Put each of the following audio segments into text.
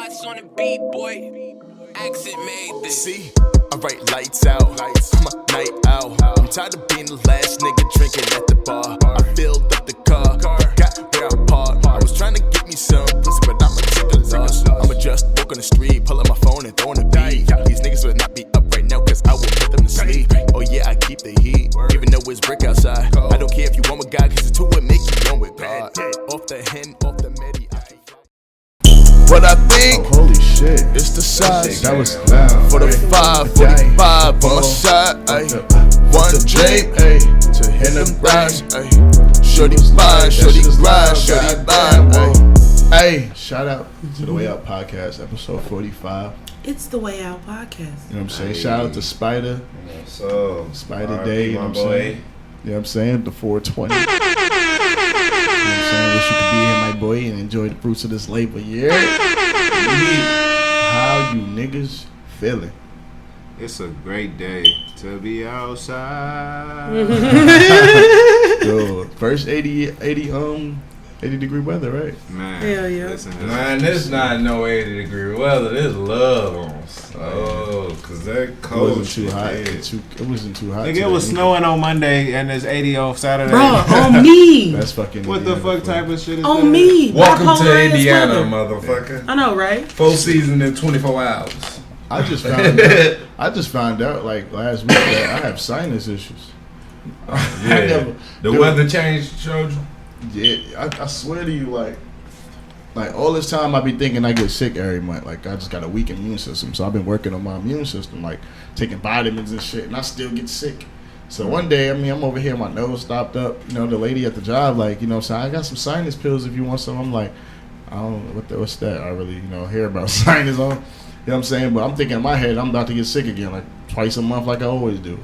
Watch on the beat, boy. Accent made this. See, I write lights out. I'm a night owl. I'm tired of being the last nigga drinking at the bar. I filled up the car, got where I parked. I was trying to get me some pussy, but I'ma take a loss. I'ma just walk on the street, pull up my phone and throw in a beat. These niggas would not be up right now, cause I will put them to sleep. Oh yeah, I keep the heat, even though it's brick outside. I don't care if you want with God, cause the two would make you one with God. Off the hen, off the medi, what I think, holy shit, it's the size. That was loud. For the 545 on my side, ayy. One J, ayy, to hit them rise, ayy. Shorty fine, shorty grind, shorty bind, ayy. Hey, shout out to the Way Out Podcast, episode 45. It's the Way Out Podcast. You know what I'm saying? Shout out to Spider. So, Spider Day, you know what I'm saying? You know what I'm saying? The 420. You know what I'm saying? Wish you could be here, my boy, and enjoy the fruits of this labor. Yeah. How you niggas feeling? It's a great day to be outside. Yo, first 80 degree weather, right? Man, hell yeah. Listen, Man, this not no 80 degree weather. This love on us. Oh, cause that It cold. wasn't too hot. It wasn't too hot. Nigga, it was snowing on Monday and it's 80 on Saturday. Bro, on me. That's fucking. What the Indiana, fuck type of shit is On that? me. Welcome to Bipolar ass Indiana, weather. motherfucker. I know, right? 4 seasons in 24 hours. I just found out like last week that I have sinus issues. Yeah. The weather change showed you? Yeah, I swear to you, like all this time I be thinking I get sick every month. Like I just got a weak immune system, so I've been working on my immune system, like taking vitamins and shit, and I still get sick. So one day, I'm over here, my nose stopped up. You know, the lady at the job, like, you know, so I got some sinus pills if you want some. I'm like, I don't know what's that. I really, hear about sinus on. You know what I'm saying? But I'm thinking in my head, I'm about to get sick again, like twice a month, like I always do.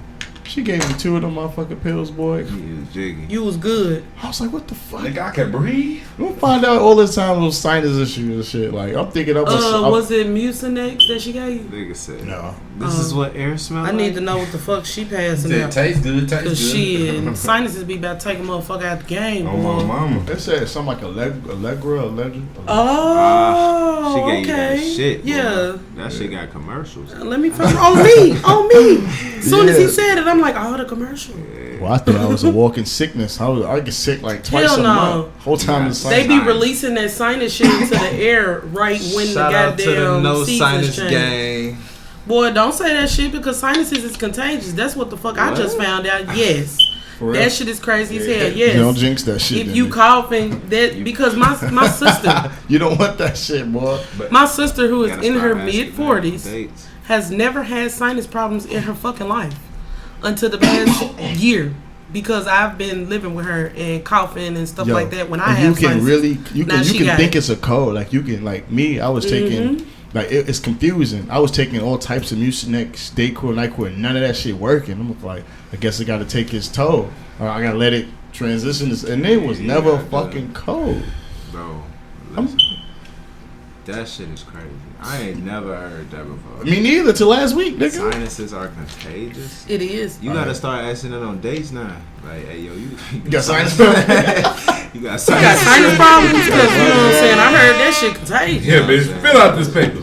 She gave me 2 of them motherfucking pills, boy. You was jiggy. You was good. I was like, what the fuck? Nigga, I can breathe. We'll find out all this time those sinus issues and shit. Like, I'm thinking Was it Mucinex that she gave you? Nigga said, no. this is what air smells I like? need to know what the fuck she passing It out. tastes good, tastes Cause good. shit, sinuses be about to take a motherfucker out the game, Oh, my boy. mama. They said something like Allegra. Oh, She gave you that okay. shit. Boy. Yeah. That shit got commercials. Let me find on me. As soon as he said it, I'm like, oh, the commercial. Well, I thought I was a walking sickness. I get sick like twice Hell a no. month. Whole time the They sinus. be releasing that sinus shit into the air right when Shout the out to the goddamn No seasons Sinus change. Gang. Boy, don't say that shit because sinuses is contagious. That's what the fuck I just found out. Yes. For real? That shit is crazy as hell. Yes. You don't jinx that shit. If then, you nigga. coughing, that because my sister, You don't want that shit, boy. my sister who is Gotta in stop her asking mid that 40s dates. has never had sinus problems in her fucking life until the past year because I've been living with her and coughing and stuff Yo, like that when I and have you can sinus. really Now you she can got think it. it's a cold. Like you can like me. I was taking like it's confusing. I was taking all types of Mucinex, Dayquil, Nyquil, and none of that shit working. I'm like, I guess it got to take its toll. Or I gotta let it transition. And it was never fucking cold. Bro, listen. That shit is crazy. I ain't never heard that before. Me neither. Till last week, nigga. Sinuses are contagious. It is. You gotta start asking it on dates now. Like, hey, yo, you got sinus You got You got sinus. sinus problems because you know what I'm saying. I heard that shit contagious. Yeah, bitch, fill out this paper.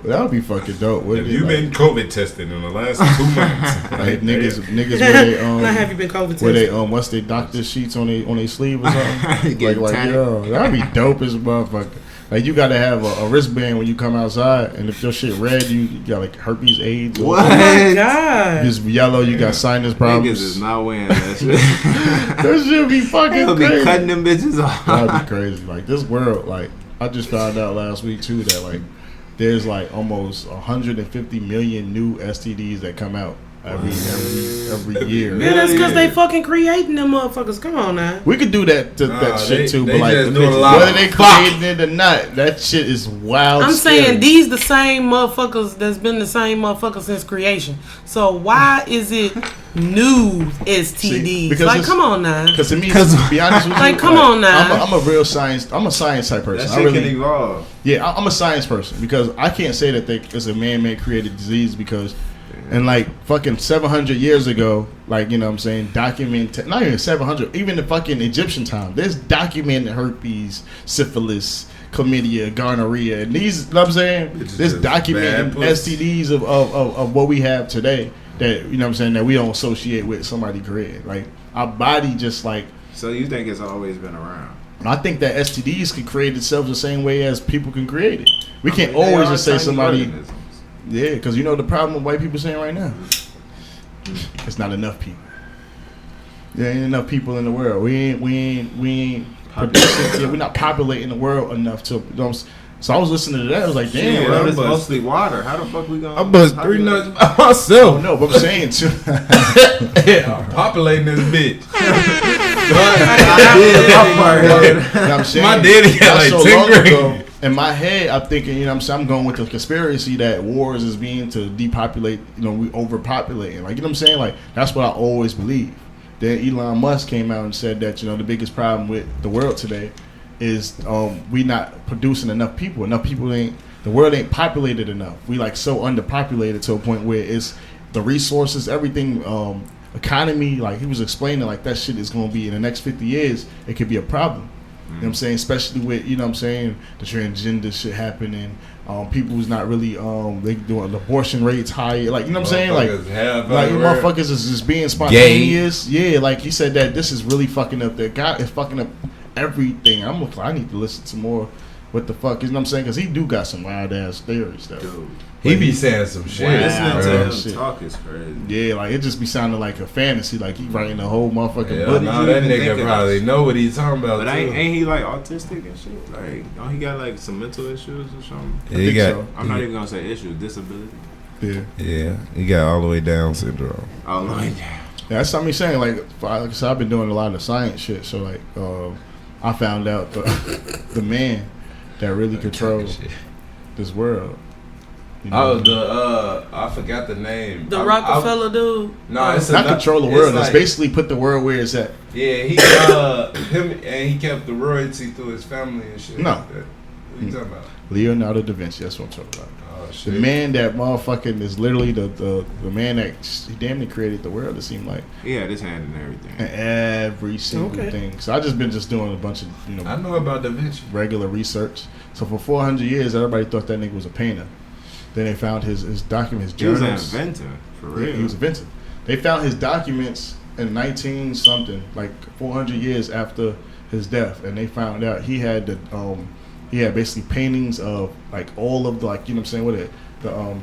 That would be fucking dope. Have Wouldn't you it? been COVID tested in the last 2 months? Like niggas where they Now have you been COVID where they tested? what's they doctor sheets on they sleeve or something? Get like tatted. yo, that'd be dope as a motherfucker. Like you gotta have a wristband when you come outside, and if your shit red, you got like herpes, AIDS. Or What? Oh my god. It's yellow, you got sinus Niggas problems. is not wearing that shit. That shit be fucking They'll be crazy. cutting them bitches off. That'd be crazy. Like this world, like I just found out last week too that like there's like almost 150 million new STDs that come out every year. Yeah, that's because they fucking creating them motherfuckers. Come on now. We could do that that shit too, they but like just doing a lot whether of they fuck. creating it or not, that shit is wild. I'm scary. saying these the same motherfuckers that's been the same motherfuckers since creation. So why is it new STDs? See, because like, it's- come on now. Because to me, to be honest with you, Like, come on now. I'm a real science. I'm a science type person. That I shit really, can evolve. yeah, I'm a science person because I can't say that it's a man-made created disease because, and like fucking 700 years ago, like you know what I'm saying, documented, not even 700, even the fucking Egyptian time, there's documented herpes, syphilis, chlamydia, gonorrhea, and these. You know what I'm saying, this documenting STDs of what we have today. That you know what I'm saying that we don't associate with somebody created. Like our body just like. So you think it's always been around? I think that STDs can create itself the same way as people can create it. We can't always just say somebody. Organisms. Yeah, because you know the problem with white people saying right now. It's not enough people. There ain't enough people in the world. We ain't producing. Yeah, we're not populating the world enough to. You know, so I was listening to that. I was like, damn, bro. It's mostly water. How the fuck we gonna? I bust 3 nuts by myself. Oh, no, but I'm saying too. I'm populating this bitch. I'm saying, my daddy got like 10 grand. In my head, I'm thinking, you know what I'm saying, I'm going with the conspiracy that wars is being to depopulate, you know, we overpopulating. Like, you know what I'm saying? Like, that's what I always believe. Then Elon Musk came out and said that, you know, the biggest problem with the world today is we not producing enough people. The world ain't populated enough. We like so underpopulated to a point where it's the resources, everything, economy, like he was explaining, like that shit is going to be in the next 50 years, it could be a problem. You know what I'm saying? Especially with, you know what I'm saying, the transgender shit happening. People who's not really, they doing abortion rates higher. Like, you know what I'm saying? Like motherfuckers is just being spontaneous. Gay. Yeah, like he said that this is really fucking up. That guy is fucking up everything. I'm like, I need to listen to more what the fuck, you know what I'm saying? Because he do got some wild ass theories, though. Dude. He be saying some shit. Listening to him talk is crazy. Yeah, like it just be sounding like a fantasy. Like he writing a whole motherfucking book. No, that nigga probably know what he's talking about. But ain't he like autistic and shit? Like, don't he got like some mental issues or something? Yeah, he got. So. I'm not even gonna say issues, disability. Yeah, he got all the way down syndrome. All the way down. Yeah, that's something he's saying. Like I said, I've been doing a lot of science shit. So like, I found out the man that really controls this world. You know, I forgot the name. The Rockefeller dude. No, it's not control the world. It's basically put the world where it's at. Yeah, he him and he kept the royalty through his family and shit. No, like that. What you talking about? Leonardo da Vinci. That's what I'm talking about. Oh shit. The man that motherfucking is literally the man that he damn near created the world. It seemed like. He had his hand in everything. And every single thing. So I just been doing a bunch of I know about Da Vinci. Regular research. So for 400 years, everybody thought that nigga was a painter. Then they found his documents, his journals. He was an inventor, for real. Yeah, he was an inventor. They found his documents in 19-something, like 400 years after his death, and they found out he had basically paintings of like all of the, like, you know what I'm saying, what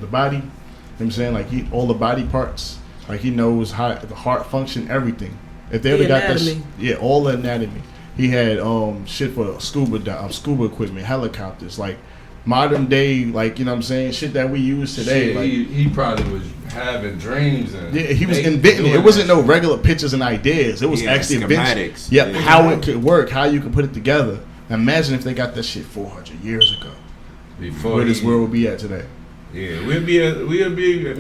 the body, you know what I'm saying, like all the body parts, like he knows how the heart function, everything. If they ever got that, all the anatomy. He had shit for scuba equipment, helicopters, like. Modern day, like, you know what I'm saying, shit that we use today. Shit, like, he probably was having dreams. And he was inventing it. It wasn't no regular pictures and ideas. It was actually schematics. How it could work, how you could put it together. Imagine if they got that shit 400 years ago. Where this world would be at today. Yeah, we'd be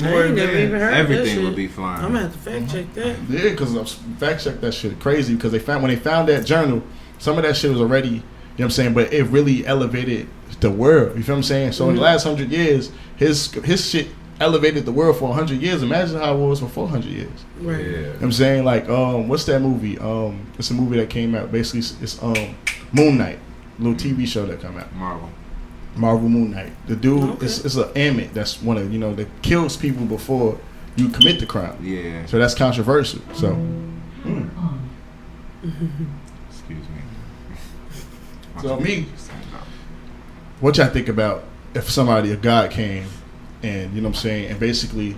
more advanced. Everything would be flying. I'm gonna have to fact check that. Yeah, because fact check that shit crazy. Because when they found that journal, some of that shit was already, you know what I'm saying, but it really elevated the world. You feel what I'm saying? So in the last 100 years, his shit elevated the world for 100 years. Imagine how it was for 400 years. Right. Yeah. You know what I'm saying? Like, what's that movie? It's a movie that came out. Basically, it's Moon Knight, little TV show that came out. Marvel Moon Knight. The dude is an Amit. That's one of, that kills people before you commit the crime. Yeah. So that's controversial. So. Excuse me. So me. What y'all think about if a God came and, you know what I'm saying, and basically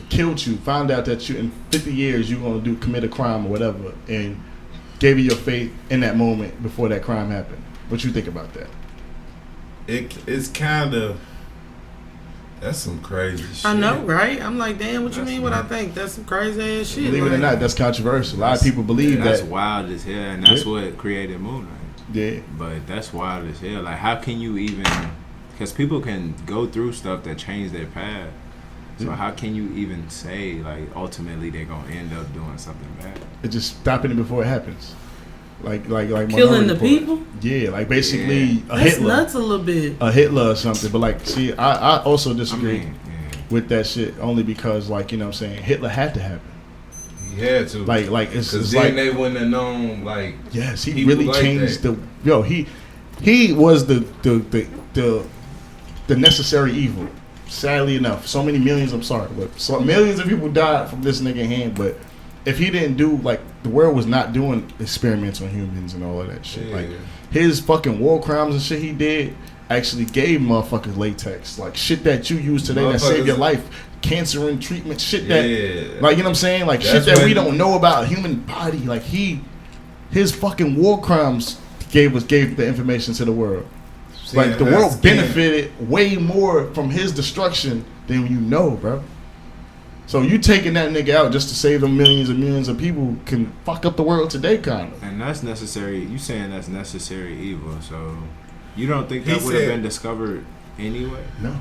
killed you, found out that you in 50 years you're going to commit a crime or whatever, and gave you your faith in that moment before that crime happened? What you think about that? It's kind of, that's some crazy shit. I know, right? I'm like, damn, what you mean what I think? That's some crazy ass shit. Believe it or not, that's controversial. A lot of people believe that's that. Wild as hell, and that's what created Moon Knight. Yeah. But that's wild as hell. Like, how can you even... Because people can go through stuff that change their path. So how can you even say, like, ultimately they're going to end up doing something bad? It's just stopping it before it happens. Like killing the people? Yeah, like basically a That's Hitler. Nuts a little bit. A Hitler or something. But, like, see, I also disagree with that shit only because, like, you know what I'm saying, Hitler had to happen. He had to. Like it's then like they wouldn't have known, like, yes, he really changed he was the necessary evil. Sadly enough, so many millions. I'm sorry, but so millions of people died from this nigga hand. But if he didn't do like the world was not doing experiments on humans and all of that shit. Like his fucking war crimes and shit he did actually gave motherfuckers latex, like shit that you use today that saved your life, cancer and treatment, shit that, like you know what I'm saying, like that's shit that we don't know about a human body. Like his fucking war crimes gave the information to the world. See, like the world benefited way more from his destruction than you know, bro. So you taking that nigga out just to save them millions and millions of people can fuck up the world today, kind of. And that's necessary. You saying that's necessary evil? So you don't think that would have been discovered anyway? No.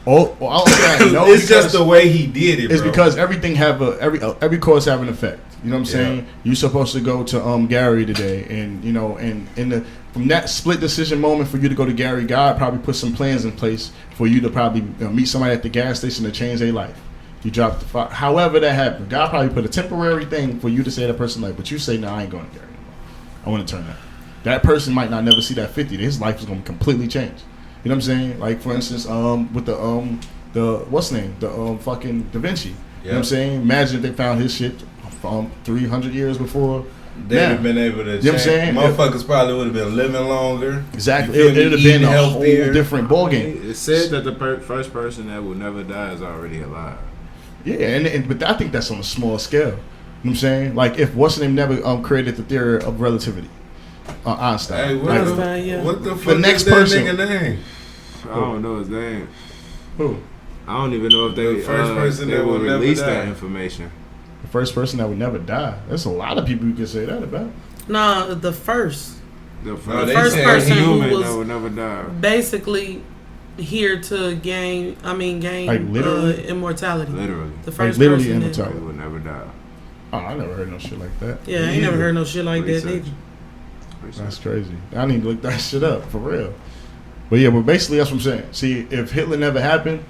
Oh, well, no, it's just the way he did it. It's bro. because everything have every cause have an effect. You know what I'm saying? You supposed to go to Gary today, and you know, and from that split decision moment for you to go to Gary, God probably put some plans in place for you to probably meet somebody at the gas station to change their life. You dropped the fire. However that happened, God probably put a temporary thing for you to say to that person like, but you say, no, I ain't going to Gary anymore. I want to turn that. That person might not never see that 50. His life is going to completely change. You know what I'm saying? Like for instance, with the what's the name? The fucking Da Vinci. You know what I'm saying? Imagine if they found his shit from 300 years before. They'd have been able to. You know what I'm saying? Motherfuckers probably would have been living longer. Exactly. It would have been a healthier, whole different ballgame. It said that the first person that will never die is already alive. Yeah, but I think that's on a small scale. You know what I'm saying? Like if what's the name never created the theory of relativity. Einstein. Hey, what the fuck the next is that person. nigga name? I don't know his name. Who? I don't even know if they the first person that will will never release die. that information. The first person that would never die. There's a lot of people you can say that about. Nah, the first. The first person who was that would never die. Basically here to gain like literally? Immortality. Literally. The first like literally person immortality would never die. Oh, I never heard no shit like that. Yeah, I ain't never heard no shit like that either. That's crazy. I need to look that shit up for real. But yeah, but basically that's what I'm saying. See, if Hitler never happened,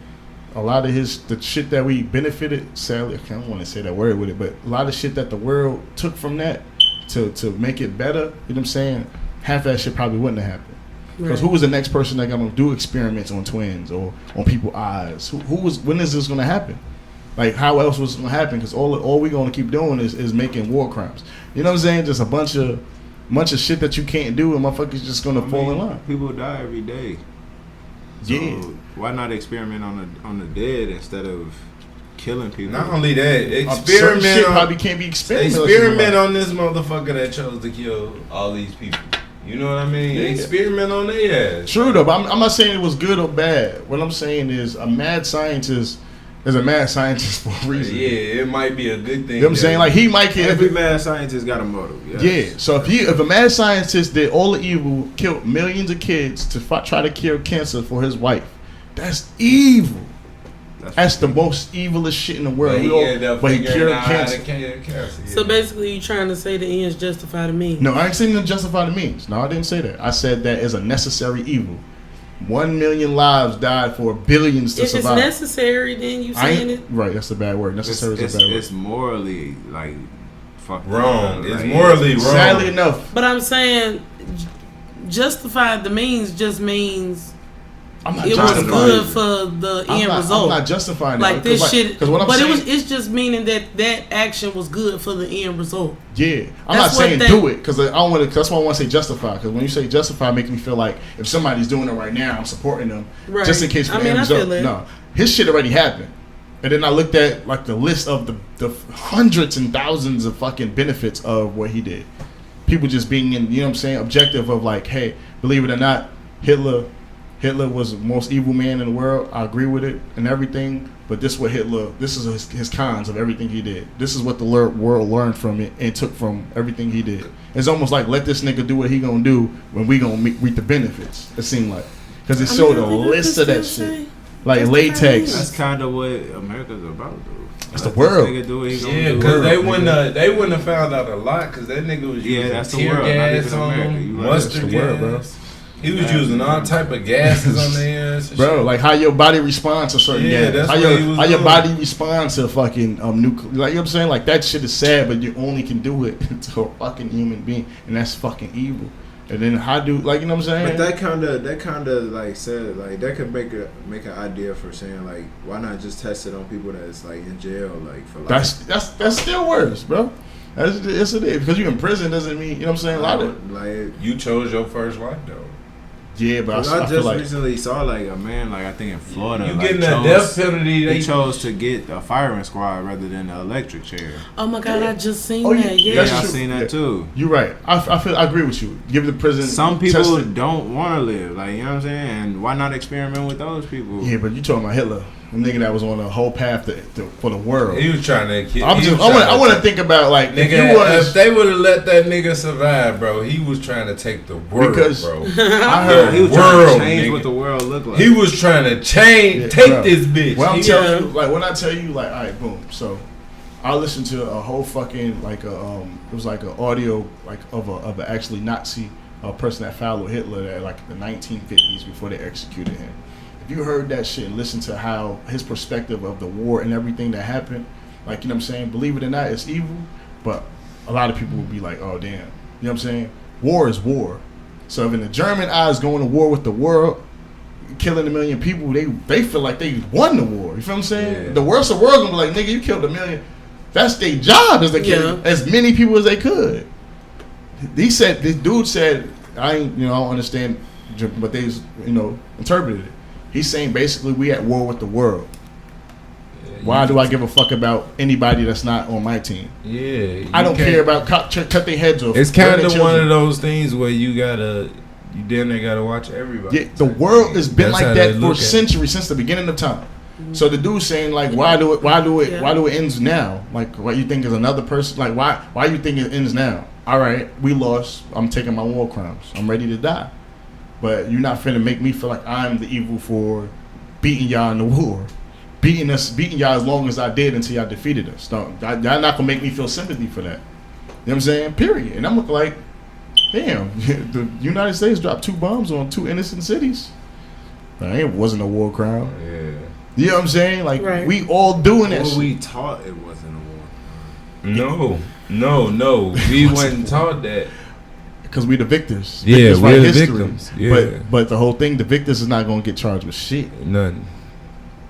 a lot of the shit that we benefited, sadly, I don't want to say that word with it, but a lot of shit that the world took from that to make it better, you know what I'm saying? Half that shit probably wouldn't have happened. Because who was the next person that gonna do experiments on twins or on people's eyes? When is this gonna happen? Like how else was it gonna happen? Because all we gonna keep doing is making war crimes. You know what I'm saying? Just a bunch of shit that you can't do, and motherfuckers just gonna fall in line. People die every day. So why not experiment on the dead instead of killing people? Not only that, experiment shit probably can't be experiment on this motherfucker that chose to kill all these people. You know what I mean? Yeah. Experiment on their ass. True though, but I'm not saying it was good or bad. What I'm saying is a mad scientist is a mad scientist for a reason. Yeah, it might be a good thing. You know what I'm saying? Like he might kill every mad scientist got a motive. Yes. Yeah. So if a mad scientist did all the evil, killed millions of kids to try to cure cancer for his wife, that's evil. That's the most evilest shit in the world. But he cured cancer. So basically, you trying to say the ends justify the means? No, I ain't saying to justify the means. No, I didn't say that. I said that is a necessary evil. 1 million lives died for billions to survive. If it's necessary, then you saying it? Right, that's a bad word. Necessary is a bad word. It's morally like wrong. It's morally wrong. Sadly enough. But I'm saying justify the means just means it was good for the end result. I'm not justifying like that. This shit. Because what I'm saying, it's just meaning that action was good for the end result. Yeah, I'm not saying do it because I don't want to. That's why I want to say justify. Because when you say justify, it makes me feel like if somebody's doing it right now, I'm supporting them just in case. For the end result. No, his shit already happened. And then I looked at like the list of the hundreds and thousands of fucking benefits of what he did. People just being in, you know what I'm saying, objective of like, hey, believe it or not, Hitler was the most evil man in the world. I agree with it and everything. But this is his cons of everything he did. This is what the world learned from it and took from everything he did. It's almost like let this nigga do what he gonna do when we gonna reap the benefits. It seemed like because it showed a list of that shit. Like latex. That's kind of what America's about, though. It's the world. Yeah, because they wouldn't have found out a lot because that nigga was using tear gas on mustard gas. He was using all type of gases on their ass. Bro, like how your body responds to certain gas. How your body responds to fucking nuclear. Like, you know what I'm saying? Like that shit is sad, but you only can do it to a fucking human being, and that's fucking evil. And then how do, like, you know what I'm saying? But that kind of like said, like, that could make an idea for saying, like, why not just test it on people that's like in jail, like, for life? That's still worse, bro. Yes, it is. Because you in prison doesn't mean, you know what I'm saying? A lot of, like, you chose your first life though. Yeah, but I just recently saw like a man, like I think in Florida, you like, getting that death penalty. He chose to get a firing squad rather than an electric chair. Oh my God, I just seen that. Yeah, I seen that too. You're right. I agree with you. Give the prison. Some people don't want to live, like, you know what I'm saying, and why not experiment with those people? Yeah, but you talking about Hitler, a nigga that was on a whole path for the world. He was trying to kill. I want to think about, like, nigga, if they would have let that nigga survive, bro, he was trying to take the world, bro. I heard he was trying to change what the world looked like. He was trying to take this bitch. Well, I'm telling you, like, when I tell you, like, all right, boom. So I listened to a whole fucking, like, it was like an audio, like, of a actually Nazi person that followed Hitler at, like, the 1950s before they executed him. If you heard that shit and listened to how his perspective of the war and everything that happened, like, you know what I'm saying, believe it or not, it's evil, but a lot of people will be like, oh, damn. You know what I'm saying? War is war. So if in the German eyes going to war with the world, killing 1 million people, they feel like they won the war. You feel what I'm saying? Yeah. The worst of the world gonna be like, nigga, you killed 1 million. That's their job, is to kill as many people as they could. This dude said, I don't understand, but they, interpreted it. He's saying basically we at war with the world. Why do I give a fuck about anybody that's not on my team? Yeah, I don't care about cut their heads off. It's kind of one of those things where you damn near gotta watch everybody. Yeah, the world has been like that for centuries, since the beginning of time. Mm-hmm. So the dude's saying, like, why do it ends now? Like, what you think is another person? Like, why you think it ends now? All right, we lost. I'm taking my war crimes. I'm ready to die. But you're not finna make me feel like I'm the evil for beating y'all in the war. Beating y'all as long as I did until y'all defeated us. Y'all not gonna make me feel sympathy for that. You know what I'm saying? Period. And I'm like, damn, the United States dropped 2 bombs on 2 innocent cities. It wasn't a war crime. Yeah. You know what I'm saying? Like, we all doing that shit. We taught it wasn't a war crime. No. We wasn't taught that. Because we the victors. Yeah, we're the victims. Yeah. But the whole thing, the victors is not going to get charged with shit. Nothing.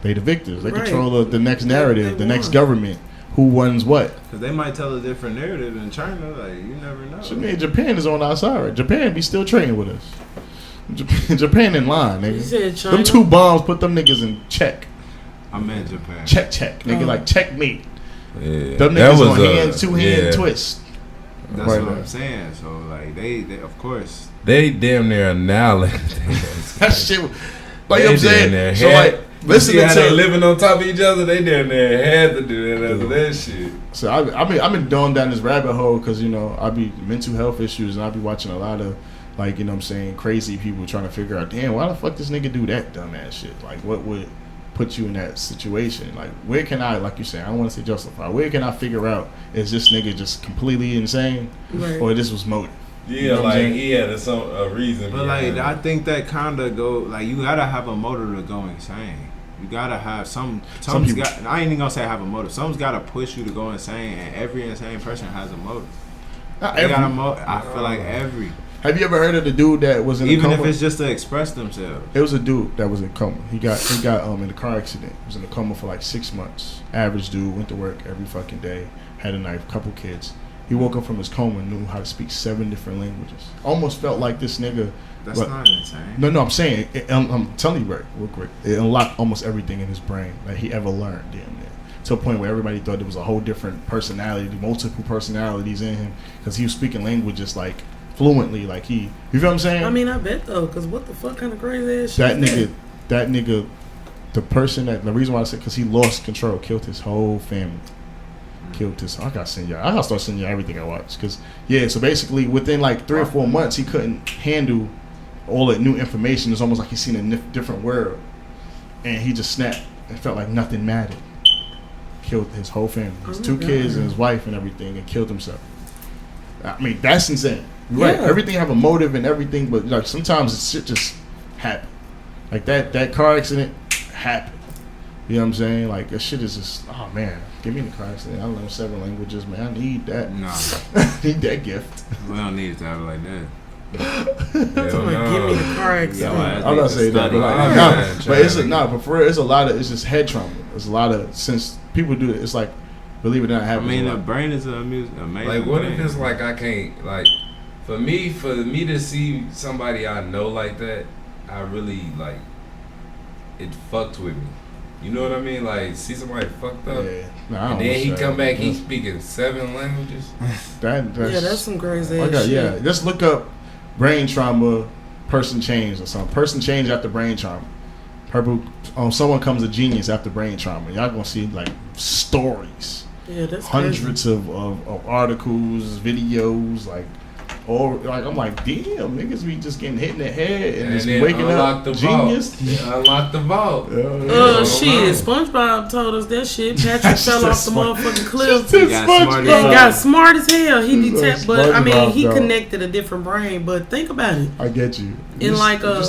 They the victors. They control the next narrative, the next government. Who runs what? Because they might tell a different narrative in China. Like, you never know. So, man, Japan is on our side. Right? Japan be still trading with us. Japan in line, nigga. You said China? Them 2 bombs put them niggas in check. I meant Japan. Check, nigga. Like, checkmate. Yeah. Them niggas on two-hand twist. That's what I'm saying. So, like, they of course. They damn near annihilated. That shit, like, you know what I'm saying? So, like, listen to they living on top of each other. They damn near had to do that after that shit. So, I've been going down this rabbit hole because, I be mental health issues and I be watching a lot of, like, you know what I'm saying, crazy people trying to figure out, damn, why the fuck this nigga do that dumbass shit? Like, what would put you in that situation? Like, where can I, like you said, I don't want to say justify, where can I figure out, is this nigga just completely insane or this was motive? Yeah, you know, like, he had a reason. But, like, I think that kind of go, like, you gotta have a motive to go insane. You gotta have some I ain't even gonna say have a motive. Someone's gotta push you to go insane, and every insane person has a motive. I feel like every. Have you ever heard of the dude that was in a coma? Even if it's just to express themselves. It was a dude that was in coma. He got in a car accident. He was in a coma for like 6 months. Average dude, went to work every fucking day, had a knife, couple kids. He woke up from his coma and knew how to speak 7 different languages. Almost felt like this nigga. That's not insane. No, I'm saying, I'm telling you real quick, it unlocked almost everything in his brain that he ever learned, damn near. To a point where everybody thought there was a whole different personality, multiple personalities in him, because he was speaking languages like fluently, like you feel what I'm saying? I mean, I bet though, because what the fuck kind of crazy ass shit that nigga, the reason why I said, because he lost control, killed his whole family. I gotta start sending y'all everything I watch, because so basically within like 3 or 4 months he couldn't handle all that new information. It's almost like he's seen a different world, and he just snapped and felt like nothing mattered. Killed his whole family, his 2 kids and his wife and everything, and killed himself. I mean, that's insane. Right, everything have a motive and everything, but like sometimes shit just happen. Like that car accident happened. You know what I'm saying? Like, that shit is just, oh man, give me the car accident. I learned 7 languages, man. I need that. Nah. I need that gift. We don't need it to have it like that. Give me the car accident. I'm not saying that, but it's a lot of, it's just head trauma. It's a lot of, since people do it, it's like, believe it or not, happens. I mean, the brain is amazing. Like, what if it's like I can't, like, for me to see somebody I know like that, I really, like, it fucked with me. You know what I mean? Like, see somebody fucked up, and then he come back, he's speaking 7 languages. That's some crazy ass shit. Yeah, just look up brain trauma, person change or something. Person change after brain trauma. Someone comes a genius after brain trauma. Y'all gonna see like stories. Yeah, that's hundreds of articles, videos, like. Or like I'm like, damn, niggas be just getting hit in the head and just waking up. Genius. Unlock the vault. Shit. SpongeBob told us that shit. Patrick fell off the motherfucking cliff. He got smart as hell. He detected, but I mean, he connected a different brain. But think about it. I get you. In like a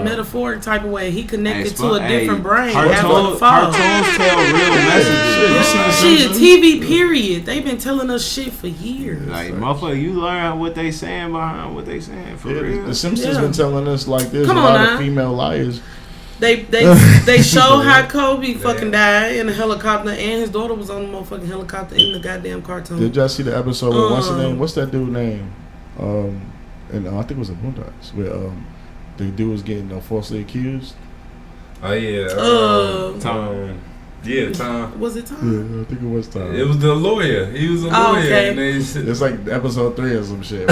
metaphoric type of way, he connected to a different brain after the fall. Cartoons tell real messages. Shit, TV period. They've been telling us shit for years. Like, motherfucker, you learn what they saying behind what they saying for real. The Simpsons been telling us like there's a lot of female liars. They show how Kobe fucking died in a helicopter and his daughter was on the motherfucking helicopter in the goddamn cartoon. Did y'all see the episode with what's his name? What's that dude name? And I think it was a Boondocks where the dude was getting falsely accused. Oh yeah. Tom. Yeah, Tom. Was it Tom? Yeah, I think it was Tom. It was the lawyer. He was a lawyer. Okay. And it's like episode 3 or some shit.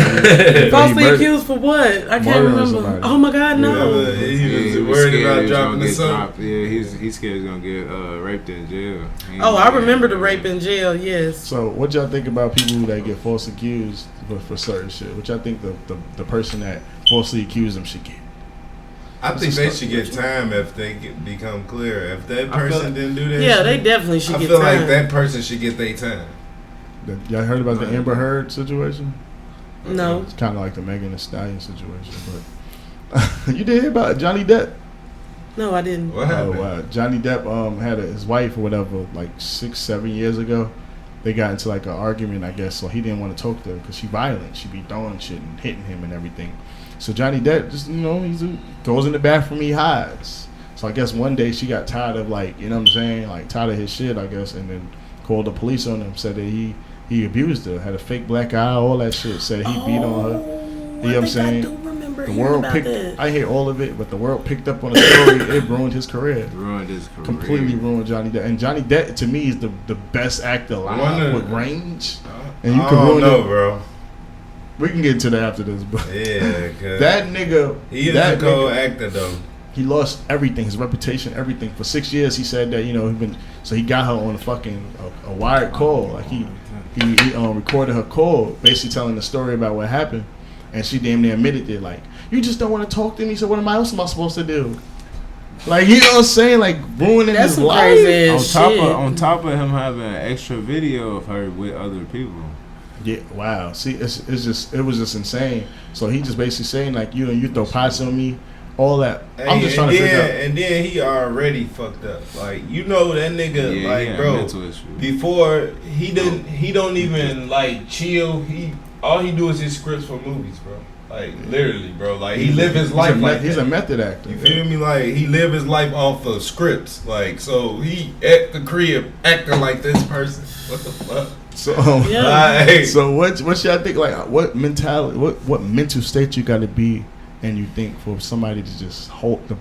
Falsely accused for what? I can't remember. Somebody. Oh my God, no. He was worried about dropping the soap. Yeah, he's scared he's gonna get raped in jail. I remember the rape in jail. Yes. So what y'all think about people that get falsely accused for certain shit? What y'all think the person that falsely accused them should get? I think they should get time if they become clear. If that person didn't do that, they definitely should get time. I feel like that person should get their time. Y'all heard about the Amber Heard situation? No. It's kind of like the Megan Thee Stallion situation, but you did hear about Johnny Depp? No, I didn't. What happened? Wow. Johnny Depp had his wife or whatever like 6-7 years ago. They got into like an argument, I guess, so he didn't want to talk to her because she's violent. She be throwing shit and hitting him and everything. So Johnny Depp just, he goes in the bathroom, he hides. So I guess one day she got tired of like, you know what I'm saying, like tired of his shit, I guess, and then called the police on him, said that he abused her, had a fake black eye, all that shit, said he beat on her. You know what I'm saying? The world I hear all of it, but the world picked up on the story. It ruined his career. Completely ruined Johnny Depp. And Johnny Depp to me is the best actor alive with range. And you can ruin it, bro. We can get into that after this, but yeah, that nigga, he is a cold actor though. He lost everything, his reputation, everything. For 6 years, he said that he got her on a wired call. Like he recorded her call, basically telling the story about what happened, and she damn near admitted it. Like, you just don't want to talk to me. So what else am I supposed to do? Like, you know what I'm saying? Like, ruining his life. On top of him having an extra video of her with other people. Yeah, wow. See, it was just insane. So he just basically saying like, you throw pots on me, all that. I'm just trying to figure out. And then he already fucked up. Like, that nigga, bro. Before he don't even like chill. All he do is his scripts for movies, bro. Like literally, bro. Like he live his life like he's a method actor. You feel me? Like he live his life off of scripts. Like so he at the crib acting like this person. What the fuck? So so what y'all think? Like what mentality? What mental state you got to be, and you think for somebody to just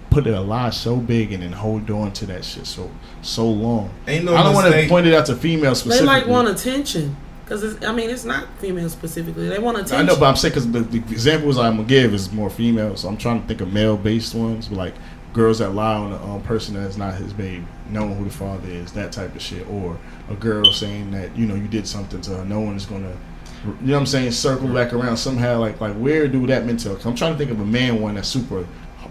put a lie so big and then hold on to that shit so long? Ain't no I don't want to point it out to females specifically. They like want attention. Because it's not female specifically. They want attention. I know, but I'm saying because the examples I'm gonna give is more female. So I'm trying to think of male-based ones, but like girls that lie on a person that's not his babe, knowing who the father is, that type of shit, or a girl saying that you did something to her. No one is gonna, you know what I'm saying, circle back around somehow. Like where do that mental? I'm trying to think of a man one that's super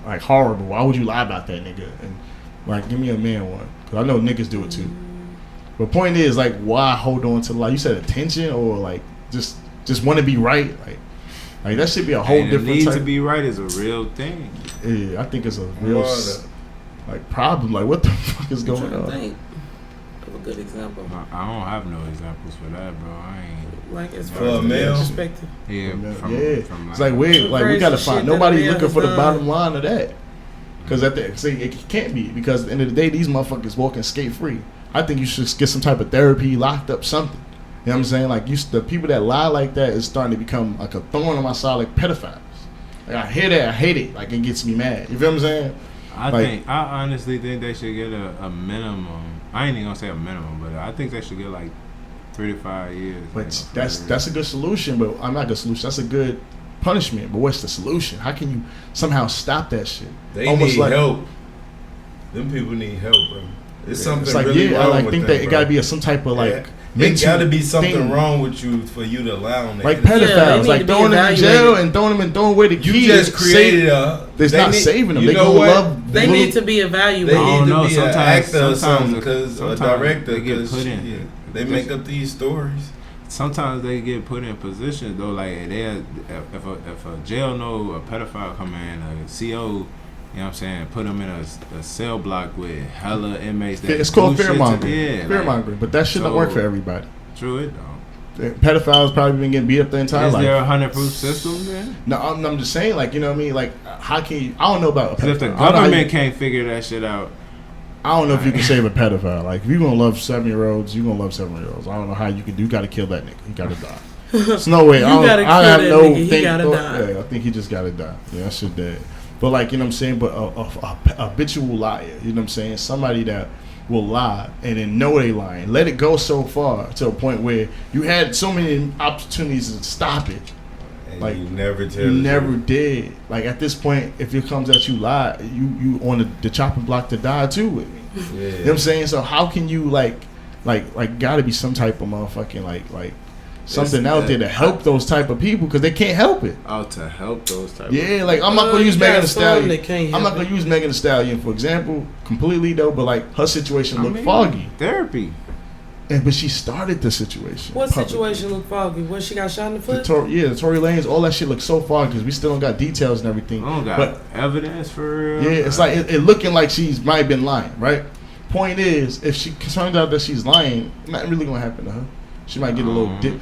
like horrible. Why would you lie about that nigga? And like give me a man one because I know niggas do it too. But point is, like, why hold on to the lie? You said attention or, like, just want to be right? Like that should be a whole different need type. To be right is a real thing. Yeah, I think it's a real, like, problem. Like, what the fuck is going on? Think of a good example. I don't have no examples for that, bro. Like as For far a as male? perspective. Yeah, It's like weird. Like we gotta find. Nobody looking for the bottom line of that. Because it can't be. Because at the end of the day, these motherfuckers walking skate free. I think you should get some type of therapy, locked up, something. You know what I'm saying? Like the people that lie like that is starting to become like a thorn on my side, like pedophiles. Like I hear that, I hate it. Like it gets me mad. You feel what I'm saying? I honestly think they should get a minimum. I ain't even gonna say a minimum, but I think they should get like 3 to 5 years. But that's a good solution. But I'm not a good solution. That's a good punishment. But what's the solution? How can you somehow stop that shit? They Almost need like, help. Them people need help, bro. It's something it's like, really wrong I with think them, that it bro. gotta be some type of like. It gotta be something thing. wrong with you for you to allow them. Like that. pedophiles, like throwing them in jail and throwing away the You kids. just created It's not saving them. You They know gonna what? love. They need to be evaluated. They need to be an sometimes- actor or something, sometimes because a sometimes director. they get 'cause, put in. yeah, they make up these stories. Sometimes they get put in positions though, like if a jail know a pedophile come in, a CO, you know what I'm saying, put them in a cell block with hella inmates. That It's called do shit fear to- mongering. Yeah, Fear mongering, but that shit don't work for everybody. True, it don't. Pedophiles probably been getting beat up their entire Is life. there a 100-proof system then? No, I'm just saying, like, you know what I mean? Like, how can you? I don't know about a Because if the pedophile. I don't know how government you- can't figure that shit out, I don't know if you can save a pedophile. Like, if you're gonna love 7-year-olds, you're gonna love 7-year-olds. I don't know how you can do. You gotta kill that nigga. He gotta die. There's no way. You I gotta have kill no that nigga. He think. gotta die. Yeah, I think he just gotta die. Yeah, that shit dead. But like, you know what I'm saying? But a habitual liar. You know what I'm saying? Somebody that will lie and then know they lying. Let it go so far to a point where you had so many opportunities to stop it. And Like, you never tell. You the never truth. did. Like at this point, if it comes that you lie, you on the chopping block to die too with me. Yeah. You know what I'm saying? So how can you like gotta be some type of motherfucking like something out there to help those type of people because they can't help it. oh, to help those type Yeah, like I'm not gonna you use got Megan Thee some Stallion. that can't I'm not help gonna use Megan Thee Stallion for example completely though, but like her situation looked of foggy, therapy. but she started the situation. What publicly. situation looked foggy? When she got shot in the foot? The Tory Lanez, all that shit looks so foggy because we still don't got details and everything. I don't got but evidence for real. yeah, it's like it looking like she's might have been lying, right? Point is, if she turns out that she's lying, nothing really gonna happen to her. She might get a little dip.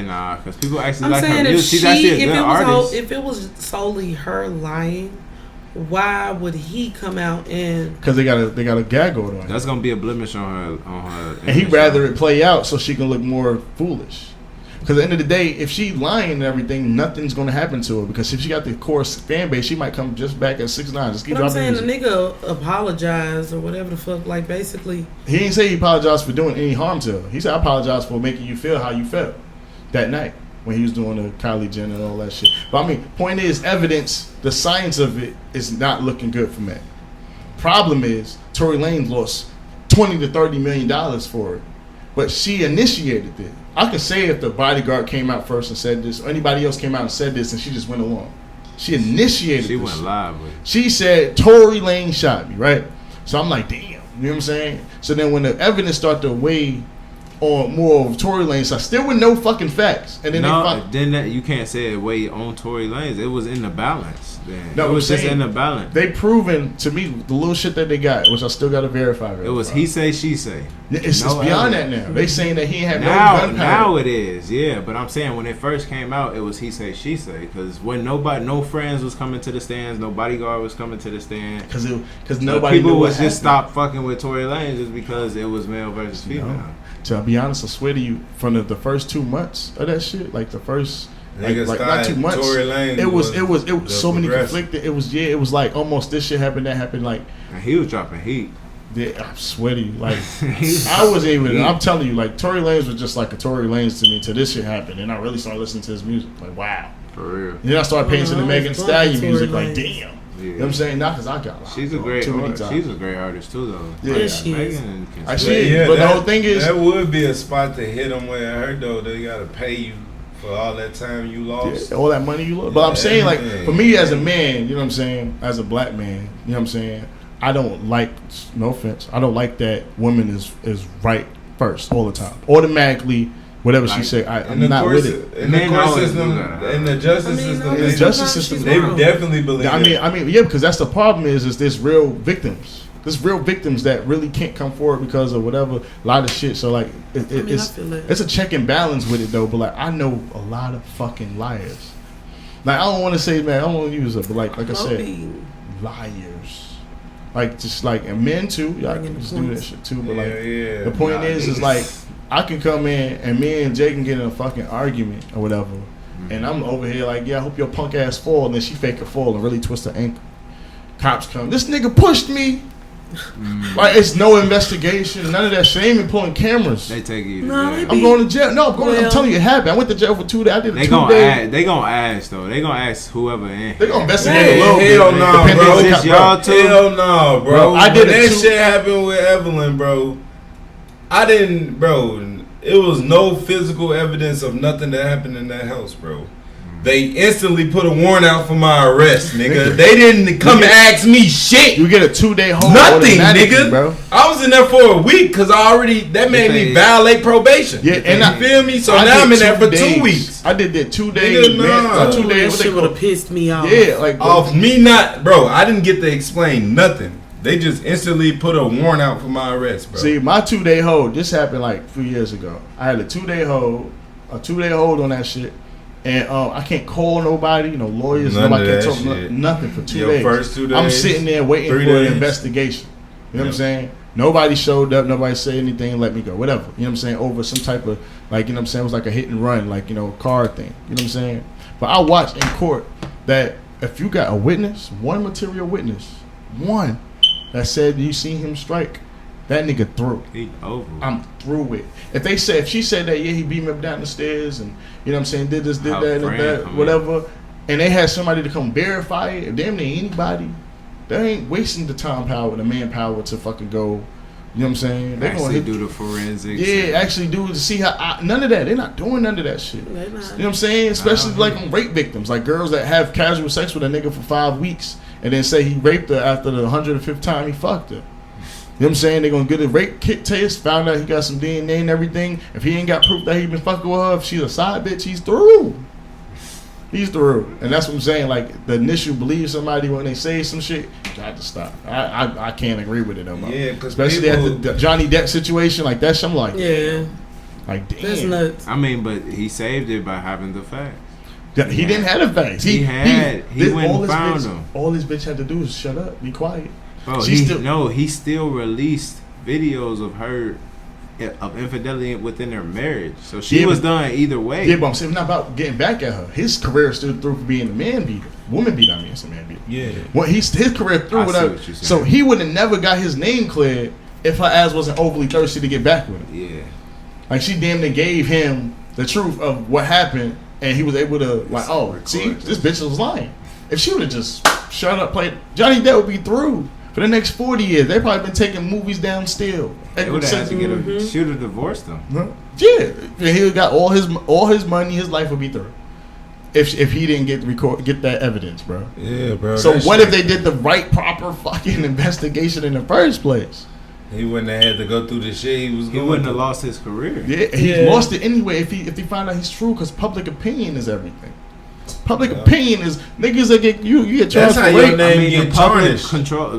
Nah, because people actually I'm like saying her if music. She's actually a good artist. if it was solely her lying, why would he come out and? because they got a gag order on her. That's gonna be a blemish on her. And he'd rather it play out so she can look more foolish. Because at the end of the day, if she lying and everything, nothing's going to happen to her. Because if she got the core fan base, she might come just back at 6'9". Just keep But I'm dropping saying music. the nigga apologized or whatever the fuck. Like basically, He didn't say he apologized for doing any harm to her. He said I apologize for making you feel how you felt that night when he was doing the Kylie Jenner and all that shit. But I mean, point is, evidence, the science of it is not looking good for Meg. Problem is, Tory Lanez lost $20 to $30 million for it. But she initiated it. I could say if the bodyguard came out first and said this, or anybody else came out and said this, and she just went along. She initiated She this. went live with it. She said, Tory Lanez shot me, right? So I'm like, damn. You know what I'm saying? So then when the evidence started to weigh on more of Tory Lanez, I still with no fucking facts. And then you can't say it way on Tory Lanez. It was in the balance. Then. No, it was I'm just saying, in the balance. They proven to me the little shit that they got, which I still got to verify. It was he say, she say. It's beyond that now. They saying that he had no Now gunpowder. Now it is, yeah. But I'm saying when it first came out, it was he say, she say. Because when no friends was coming to the stands, no bodyguard was coming to the stand. Because nobody people knew what was just stop fucking with Tory Lanez just because it was male versus female. No. To be honest, I swear to you, from the first 2 months of that shit, like the first. Like not 2 months. Tory Lanez it was so many progressive. conflicted. It was like almost this shit happened, that happened. Like And he was dropping heat. I swear to you, like I wasn't even. I'm telling you, like Tory Lanez was just like a Tory Lanez to me till this shit happened, and I really started listening to his music. Like wow, For real. and then I started paying to the Megan Thee Stallion music. Like damn, Yeah. you know what I'm saying? Not because I got. She's a great artist. She's a great artist too, though. Yeah, Like, she is. Megan can I sing. see. But the whole thing is that would be a spot to hit them with. I heard though they gotta pay you for all that time you lost. all that money you lost. But I'm saying, like, for me as a man, you know what I'm saying, as a black man, you know what I'm saying, I don't like, no offense, I don't like that women is right first all the time. Automatically, whatever she say, I'm not with it. In the court system, in the justice system, In the justice system, they definitely believe I mean, yeah, because that's the problem is there's real victims. there's real victims that really can't come forward because of whatever, a lot of shit. So like, it's a check and balance with it though. But like, I know a lot of fucking liars. Like, I don't want to say, man, I don't want to use it, but like I said, liars. Like, just like, and men too, y'all can just do that shit too. But like, the point is like, I can come in and me and Jay can get in a fucking argument or whatever, and I'm over here like, yeah, I hope your punk ass fall, and then she fake a fall and really twist her ankle. Cops come, this nigga pushed me. Like, it's no investigation, none of that shit. They ain't even pulling cameras. They take you to No, jail. I'm going to jail. No, I'm telling you, it happened. I went to jail for 2 days. I did a 2 day. They gonna ask though. They gonna ask whoever in. They gonna investigate a little bit. Hell no, bro. Is this y'all too? Hell no, bro. I did when it that too. shit happened with Evelyn, bro. I didn't, bro. It was no physical evidence of nothing that happened in that house, bro. They instantly put a warrant out for my arrest, nigga. They didn't come and ask me shit. You get a 2-day hold. Nothing, nigga. Bro. I was in there for a week because that made me violate probation. Yeah, and you feel me? So now I'm in there for 2 weeks. I did that 2 days. Nigga, 2 days. That shit would have pissed me off. Yeah, like off me not, bro. I didn't get to explain nothing. They just instantly put a warrant out for my arrest, bro. See, my 2-day hold. This happened like a few years ago. I had a 2-day hold on that shit. And I can't call nobody, lawyers, nobody can talk nothing for 2 days. First 2 days. I'm sitting there waiting for an investigation. You know what I'm saying? Nobody showed up, nobody said anything, let me go, whatever. You know what I'm saying? Over some type of, like, you know what I'm saying, it was like a hit and run, like, car thing. You know what I'm saying? But I watched in court that if you got a witness, one material witness, one that said you seen him strike, that nigga through. He over. I'm through it. If she said that, yeah, he beat me up down the stairs and, you know what I'm saying, did this, did that, whatever, and they had somebody to come verify it, if damn near anybody, they ain't wasting the time power, the manpower to fucking go, you know what I'm saying? They actually do the forensics. Yeah, actually do to see how, none of that. They're not doing none of that shit. You know what I'm saying? Especially like on rape victims, like girls that have casual sex with a nigga for 5 weeks and then say he raped her after the 105th time he fucked her. You know what I'm saying? They're going to get a rape kit test, found out he got some DNA and everything. If he ain't got proof that he been fucking with her, if she's a side bitch, he's through. He's through. And that's what I'm saying. Like, the initial believe somebody when they say some shit, you got to stop. I can't agree with it no more. Yeah, because especially at the Johnny Depp situation, like that shit, I'm like, yeah. Like, damn. That's nuts. I mean, but he saved it by having the facts. He didn't have the facts. He went and found them. All this bitch had to do is shut up, be quiet. Bro, he still released videos of her of infidelity within their marriage. So she was done either way. Yeah, but I'm saying not about getting back at her. His career stood through for being a man beater. Woman beater, I mean, it's a man beater. Yeah. Well, his career through without. So he would have never got his name cleared if her ass wasn't overly thirsty to get back with him. Yeah. Like, she damn near gave him the truth of what happened, and he was able to, like, see, this bitch was lying. If she would have just shut up, played, Johnny Depp would be through. For the next 40 years, they probably been taking movies down still. They would have had to get she would have divorced him. Yeah, he got all his money. His life would be through if he didn't get that evidence, bro. Yeah, bro. So what if they did the right, proper fucking investigation in the first place? He wouldn't have had to go through the shit he was going. He wouldn't have lost his career. Yeah, he lost it anyway if he find out he's true, because public opinion is everything. Public opinion is niggas that get you get charged for rape.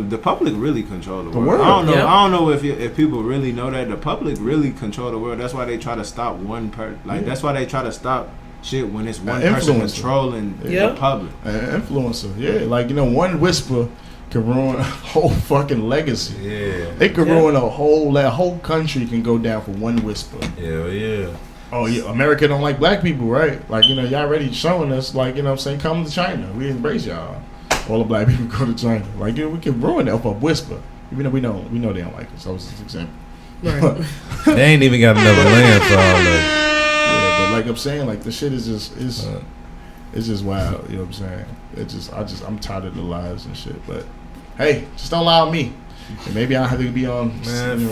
The public really control the world. I don't know if people really know that the public really control the world. That's why they try to stop one person. That's why they try to stop shit when it's one person controlling the public. An influencer, yeah. Like, one whisper can ruin a whole fucking legacy. Yeah, it could ruin a whole country can go down for one whisper. Hell yeah. Oh yeah, America don't like black people, right? Like, y'all already showing us, like, what I'm saying, come to China. We embrace y'all. All the black people go to China. Like, we can ruin that for a whisper. Even though we know they don't like us. That was just an example. Right. They ain't even got another land for all that. Yeah, but like I'm saying, like, the shit is just it's just wild. You know what I'm saying? I'm tired of the lies and shit. But hey, just don't lie on me. And maybe I have to be on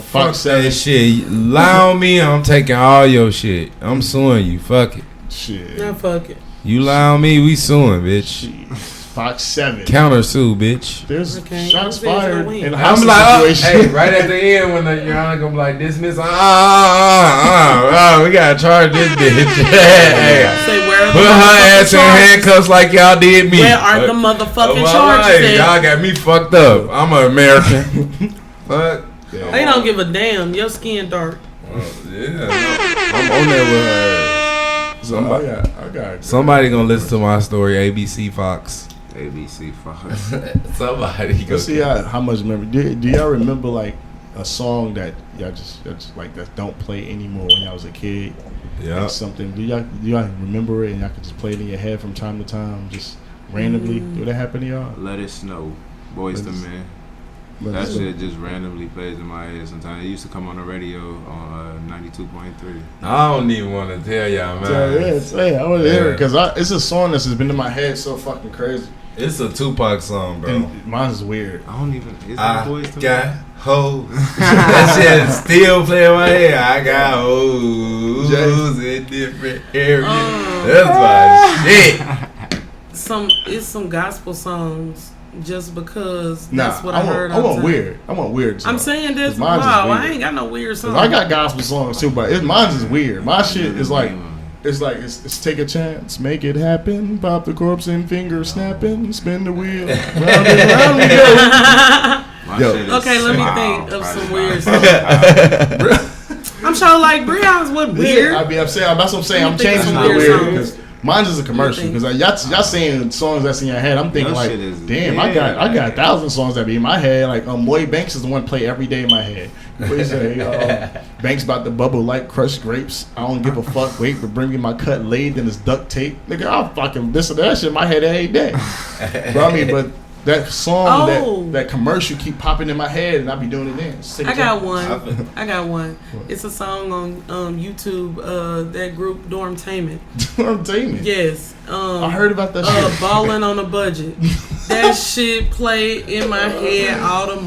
Fox 7. Shit, lie on me, I'm taking all your shit. I'm suing you. Fuck it. Shit. Nah, fuck it. You lie on me, we suing, bitch. Shit. Fox 7. Counter sue, bitch. There's shots fired in a I'm like, hey, right at the end when Your Honor gonna be like, dismiss. We gotta charge this bitch. Say, where put her ass in handcuffs like y'all did me. Where are the motherfucking charges? Y'all got me fucked up. I'm an American. fuck? Yeah. They don't give a damn. Your skin dark. Yeah. I'm on there with her. So I got Somebody gonna listen to my story. ABC Fox. ABC Fox. Somebody go. Let's see how much remember. Do y'all remember like a song that y'all just like that don't play anymore when y'all was a kid? Yeah. Like something. Do y'all remember it and y'all could just play it in your head from time to time, just randomly? Do that happen to y'all? Let It Snow. Boys to Men. That shit just randomly plays in my head sometimes. It used to come on the radio on 92.3. I don't even want to tell y'all, man. Yeah, I want to hear it because it's a song that's just been in my head so fucking crazy. It's a Tupac song, bro. And mine's weird. I don't even. Is that Boys to Men? Got hoes. That shit still play in my head. I got hoes in different areas. That's my shit. It's some gospel songs just because Nah, that's what I heard. I want weird. I want weird songs. I'm saying this. Mine's is Wow, weird. I ain't got no weird songs. I got gospel songs too, but mine's is weird. My shit is like. It's take a chance, make it happen, pop the corpse and finger snapping, spin the wheel, round and round we go. Okay, let me think of some weird songs. I'm sure like Breon's what weird. That's what I'm saying. I'm changing the weird because mine's is a commercial. Because y'all saying songs that's in your head. I'm thinking like, damn, I got 1,000 songs that be in my head. Like Lloyd Banks is the one play every day in my head. What do you say? Banks about to bubble like crushed grapes. I don't give a fuck. Wait, but bring me my cut laid in this duct tape. Nigga, I'll fucking this and that shit in my head every day. But I mean, but that song, that commercial keep popping in my head, and I be doing it then. I got one. It's a song on YouTube. That group Dormtainment. Dormtainment. Yes. I heard about that shit. Ballin' on a Budget. That shit played in my head all the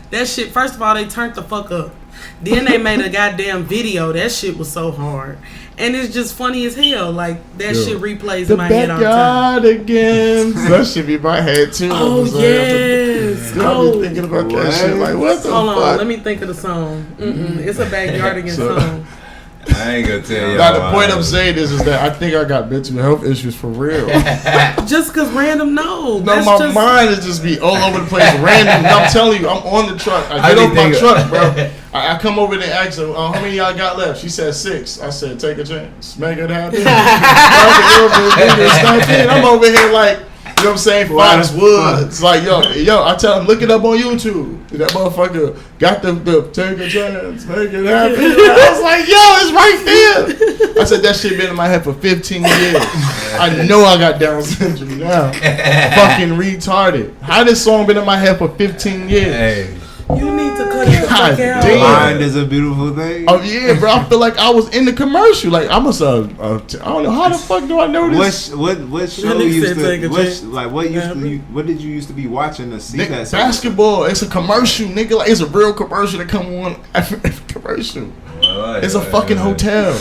That shit. First of all, they turned the fuck up. Then they made a goddamn video. That shit was so hard. And it's just funny as hell. Like, that shit replays in my head all the time. Again. That shit be in my head, too. Oh, yes. I be thinking about that shit. Like, what the fuck? Hold on. Let me think of the song. It's a Backyardigans song. I ain't gonna tell you. Now, the point I'm saying is that I think I got mental health issues for real. Just because random, no. No, my mind is just be all over the place, random. I'm telling you, I'm on the truck. I get off my truck, bro. I come over there and ask her, how many y'all got left? She said 6. I said, take a chance. Make it happen. I'm over here like, you know what I'm saying? Fox Woods. Like, yo, I tell him, look it up on YouTube. That motherfucker got the take a chance, make it happen. I was like, yo, it's right there. I said, that shit been in my head for 15 years. I know I got Down syndrome now. Fucking retarded. How this song been in my head for 15 years? Hey. You need to cut it out. Mind is a beautiful thing. Oh yeah, bro. I feel like I was in the commercial. Like I must have. I don't know how the fuck do I know this. What show used to? What did you used to be watching to see that? Basketball. It's a commercial, nigga. Like it's a real commercial that come on. Commercial. It's a fucking hotel.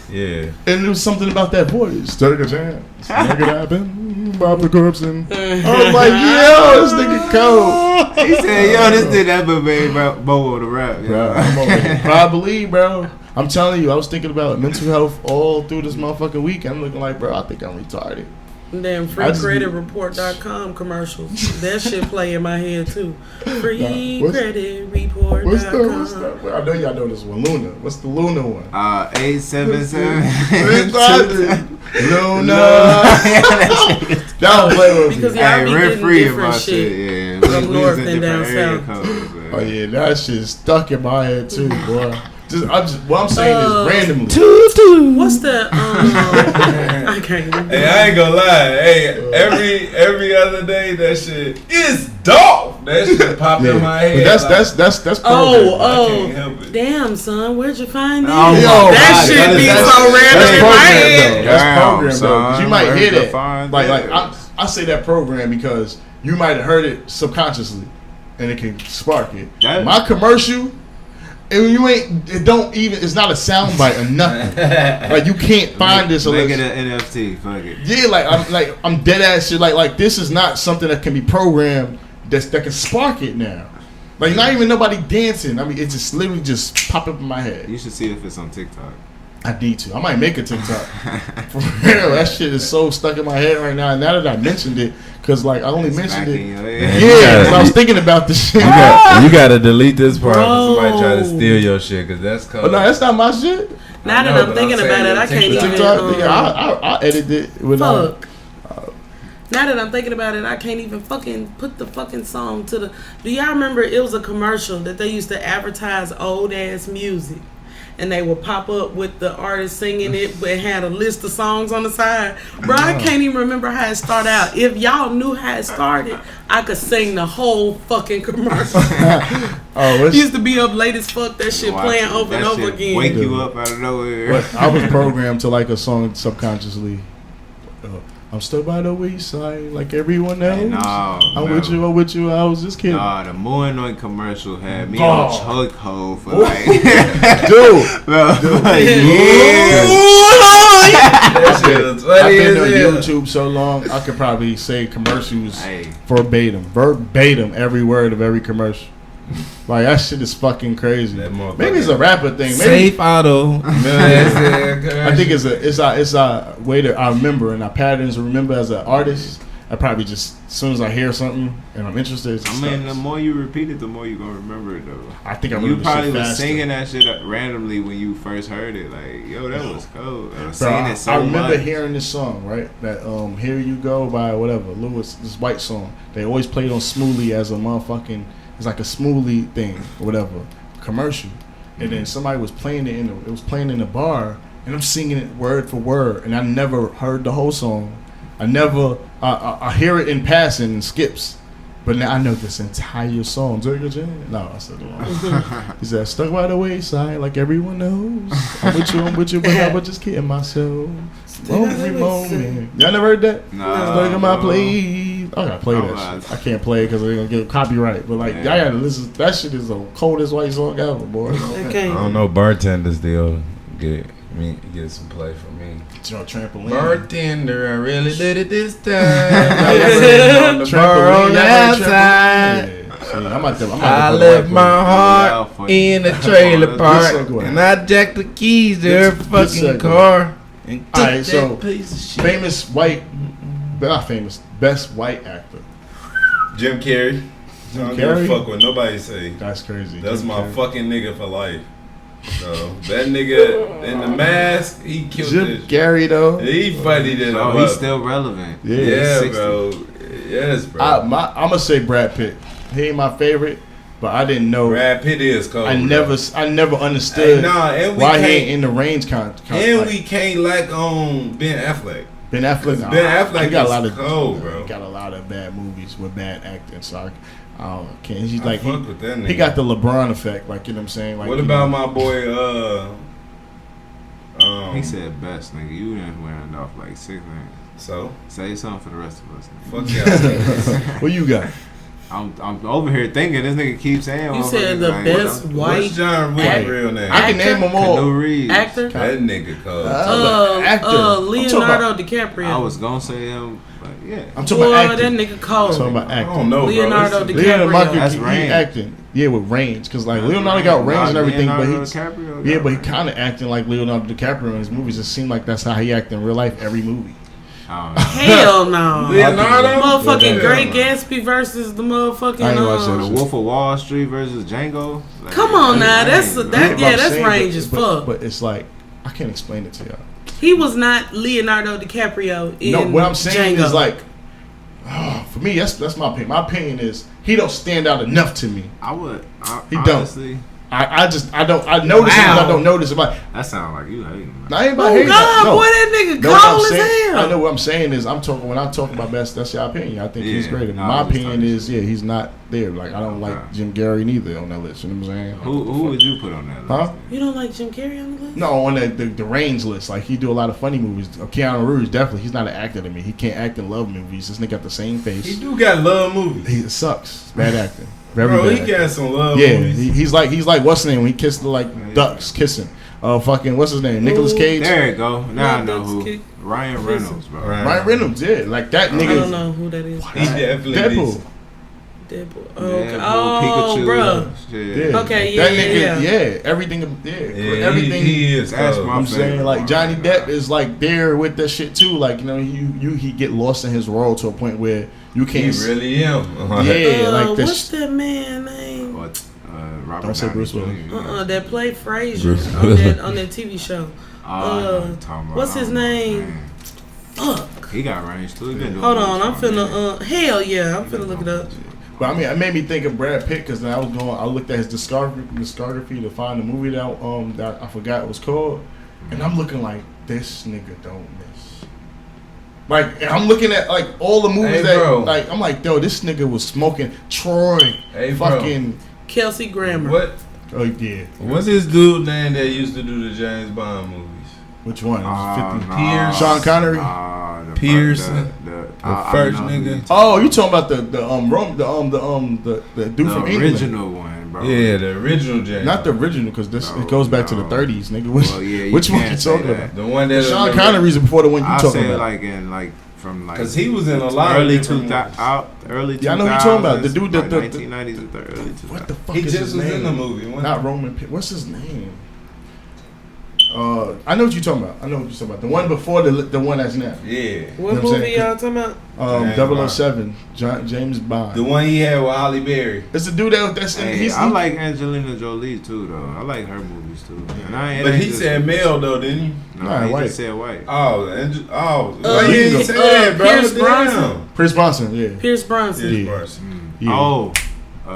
Yeah. And there was something about that voice. Take a chance. Make it happen. Bob the corpse and I was like, yo, this nigga cold. He said, yo, this did that but made Bo the rap. Bro, I'm over here. Probably, bro. I'm telling you, I was thinking about mental health all through this motherfucking week. I'm looking like, bro, I think I'm retarded. Damn, freecreditreport.com commercials. That shit play in my head too. Freecreditreport.com. What's that? I know y'all know this one. Luna. What's the Luna one? 877. Luna. Don't play with me. Because y'all be getting free different about shit. Yeah. Up north and down south. Oh yeah, that shit's stuck in my head too, boy. What I'm saying is randomly. What's the I can't remember. Hey, I ain't gonna lie. Hey, every other day that shit is dope. That shit pop in my head. But that's program. I can't help it. Damn, son, where'd you find that? That shit be so random in my head. That's program though. 'Cause you might hear that. Like I say that program because you might have heard it subconsciously, and it can spark it. My commercial. And you it's not a soundbite or nothing. Like you can't find this. Make it an NFT. Fuck it. Yeah, I'm dead ass shit. Like this is not something that can be programmed that can spark it now. Like not even nobody dancing. I mean, it just literally just pop up in my head. You should see if it's on TikTok. I need to. I might make a TikTok. For real, that shit is so stuck in my head right now. And now that I mentioned it, because like I only mentioned it. Yeah, because I was thinking about this shit. You gotta delete this part for somebody try to steal your shit, because that's cold. But no, that's not my shit. Now that I'm thinking about it, I can't even. TikTok, I edited it. Fuck. Now that I'm thinking about it, I can't even fucking put the fucking song to the. Do y'all remember it was a commercial that they used to advertise old ass music? And they would pop up with the artist singing it, but had a list of songs on the side. Bro, I can't even remember how it started out. If y'all knew how it started, I could sing the whole fucking commercial. Used to be up late as fuck, that shit playing over and over again. Wake you up out of nowhere. I was programmed to like a song subconsciously. I'm still by the wayside like everyone else. Hey, I'm with you. I was just kidding. Nah, the Moonlight commercial had me on chokehold for like, dude. I've been on YouTube so long, I could probably say commercials verbatim, every word of every commercial. Like that shit is fucking crazy. Maybe it's a rapper thing. Maybe Safe Auto. I think it's a way that I remember and our patterns to remember as an artist. I probably just as soon as I hear something and I'm interested. I mean, the more you repeat it, the more you gonna remember it though. I think I you probably was singing that shit randomly when you first heard it. Like, yo, that was cool. I remember hearing this song, right? That "Here You Go" by whatever Lewis, this white song. They always played on Smoothie as a motherfucking. It's like a smoothie thing or whatever commercial, and then somebody was playing it it was playing in the bar, and I'm singing it word for word, and I never heard the whole song. I never I hear it in passing and skips, but now I know this entire song. No, I said the wrong. He said stuck by the wayside like everyone knows. I'm with you, but I was just kidding myself. Every moment. Y'all never heard that? No. Stuck in my place. I gotta play that shit. I can't play it because they're gonna get copyright. But like, y'all gotta listen. That shit is the coldest white song ever, boy. I don't know. Bartenders still get some play for me. It's your trampoline. Bartender, I really did it this time. On the bar on the outside. I left my heart in the trailer park, and I jacked the keys to her fucking car. And alright, so famous white, not famous, best white actor. Jim Carrey. I don't give a fuck what nobody say. That's crazy. That's Jim Carrey. Fucking nigga for life. So that nigga in the mask, he killed Jim Carrey though. He funny than he's still relevant. Yeah, bro. Yes, bro. I'm gonna say Brad Pitt. He ain't my favorite, but I didn't know. Brad Pitt is cold. I never understood why he ain't in the range and we can't lack on Ben Affleck. Ben Affleck he got a lot of cold, bro. He got a lot of bad movies with bad acting, so I can't. He's like fuck with that nigga. He got the LeBron effect, like you know what I'm saying. Like, what about my boy? He said best, nigga. You didn't wearing off like 6 names. So say something for the rest of us. Fuck yeah. What you got? I'm over here thinking this nigga keeps saying. You said the best white. What's John Wick's real name? I can name them all. Actor. That nigga called. Leonardo DiCaprio. I was gonna say him, but yeah. I'm talking about acting. That nigga cold. I'm talking about acting. I don't know, Leonardo DiCaprio. That's range. Acting. Yeah, with range, because like Leonardo got range and everything, but he kind of acting like Leonardo DiCaprio in his movies. It seemed like that's how he act in real life every movie. Hell no. Leonardo? Motherfucking Great Gatsby versus the motherfucking the Wolf of Wall Street versus Django. Like, come on now, that's range as fuck. But it's like I can't explain it to y'all. He was not Leonardo DiCaprio in No, what I'm saying Django. is like for me, that's my opinion. My opinion is he don't stand out enough to me. He honestly, don't. I notice him, but I don't notice him. That sounds like you hating. I ain't about hating. Boy, that nigga cold as hell. I know what I'm saying is when I'm talking about best, that's your opinion. I think he's great. My opinion is he's not there. Like I don't like Jim Carrey neither on that list. You know what I'm saying? Who would you put on that list? Huh? You don't like Jim Carrey on the list? No, on the range list. Like he do a lot of funny movies. Keanu Reeves definitely. He's not an actor to me. He can't act in love movies. This nigga got the same face. He do got love movies. He sucks. Bad acting. Very bro, bad. He got some love. Yeah, movies. he's like what's his name when he kissed the ducks kissing. Fucking what's his name? Nicolas Cage. There you go. Now I know who. Ryan Reynolds, bro. Ryan Reynolds, yeah, like that nigga. I don't know who that is. He definitely Deadpool. Deadpool. Deadpool, Oh, Pikachu. bro. Shit. Yeah. Okay, That yeah, nigga, yeah. everything, Yeah, everything. he is. That's cold. my I'm saying, favorite like one. Johnny Depp is like there with that shit too. Like, you know, he get lost in his role to a point where you He can't. really am. Yeah, like this. What's that man name? What? Robert Don't say Downey Bruce Willis. Jr. That played Frasier Bruce on that TV show. What's his name? Man. Fuck. He got range too. He been doing Hold on, I'm movies for a finna. Hell yeah, I'm finna look it up. But I mean, it made me think of Brad Pitt because I looked at his discography to find the movie that I forgot what it was called, and I'm looking like this nigga don't miss. Like, and I'm looking at like all the movies bro. like I'm like, yo, this nigga was smoking Troy, Hey, bro. fucking. Kelsey Grammer. What? Oh yeah, What's this dude name that used to do the James Bond movies? which one? It was 50. Pierce. Sean Connery. Pearson. The first nigga. Oh, you talking about the dude from England? original one, bro. Yeah, the original James. Not the original, because it goes back to the No. 30s, nigga. Which, Well, yeah, you which one can't you say talking that. about? The one that Sean Connery's before the one you I talking say about. from because he was in a lot early of different 2000, early 2000s. Yeah, I know who you talking about. The dude that- like 1990s or early 2000s. What the fuck He is just his was name? in the movie. wasn't Not he? Roman Pitt. What's his name? I know what you're talking about. The one before the one that's now. Yeah. What You know what I'm movie saying? y'all talking about? James 007, James Bond. The one he had with Holly Berry. It's the dude that's in. Hey, I like Angelina Jolie too, though. I like her movies too. And I ain't, But it ain't he just- said male though, didn't he? No, Nah, he white. just said white. Why you he didn't go- say that, bro? Pierce Damn. Bronson. Chris Bronson. Yeah. Pierce Bronson. Yeah. Bronson. Yeah. Oh,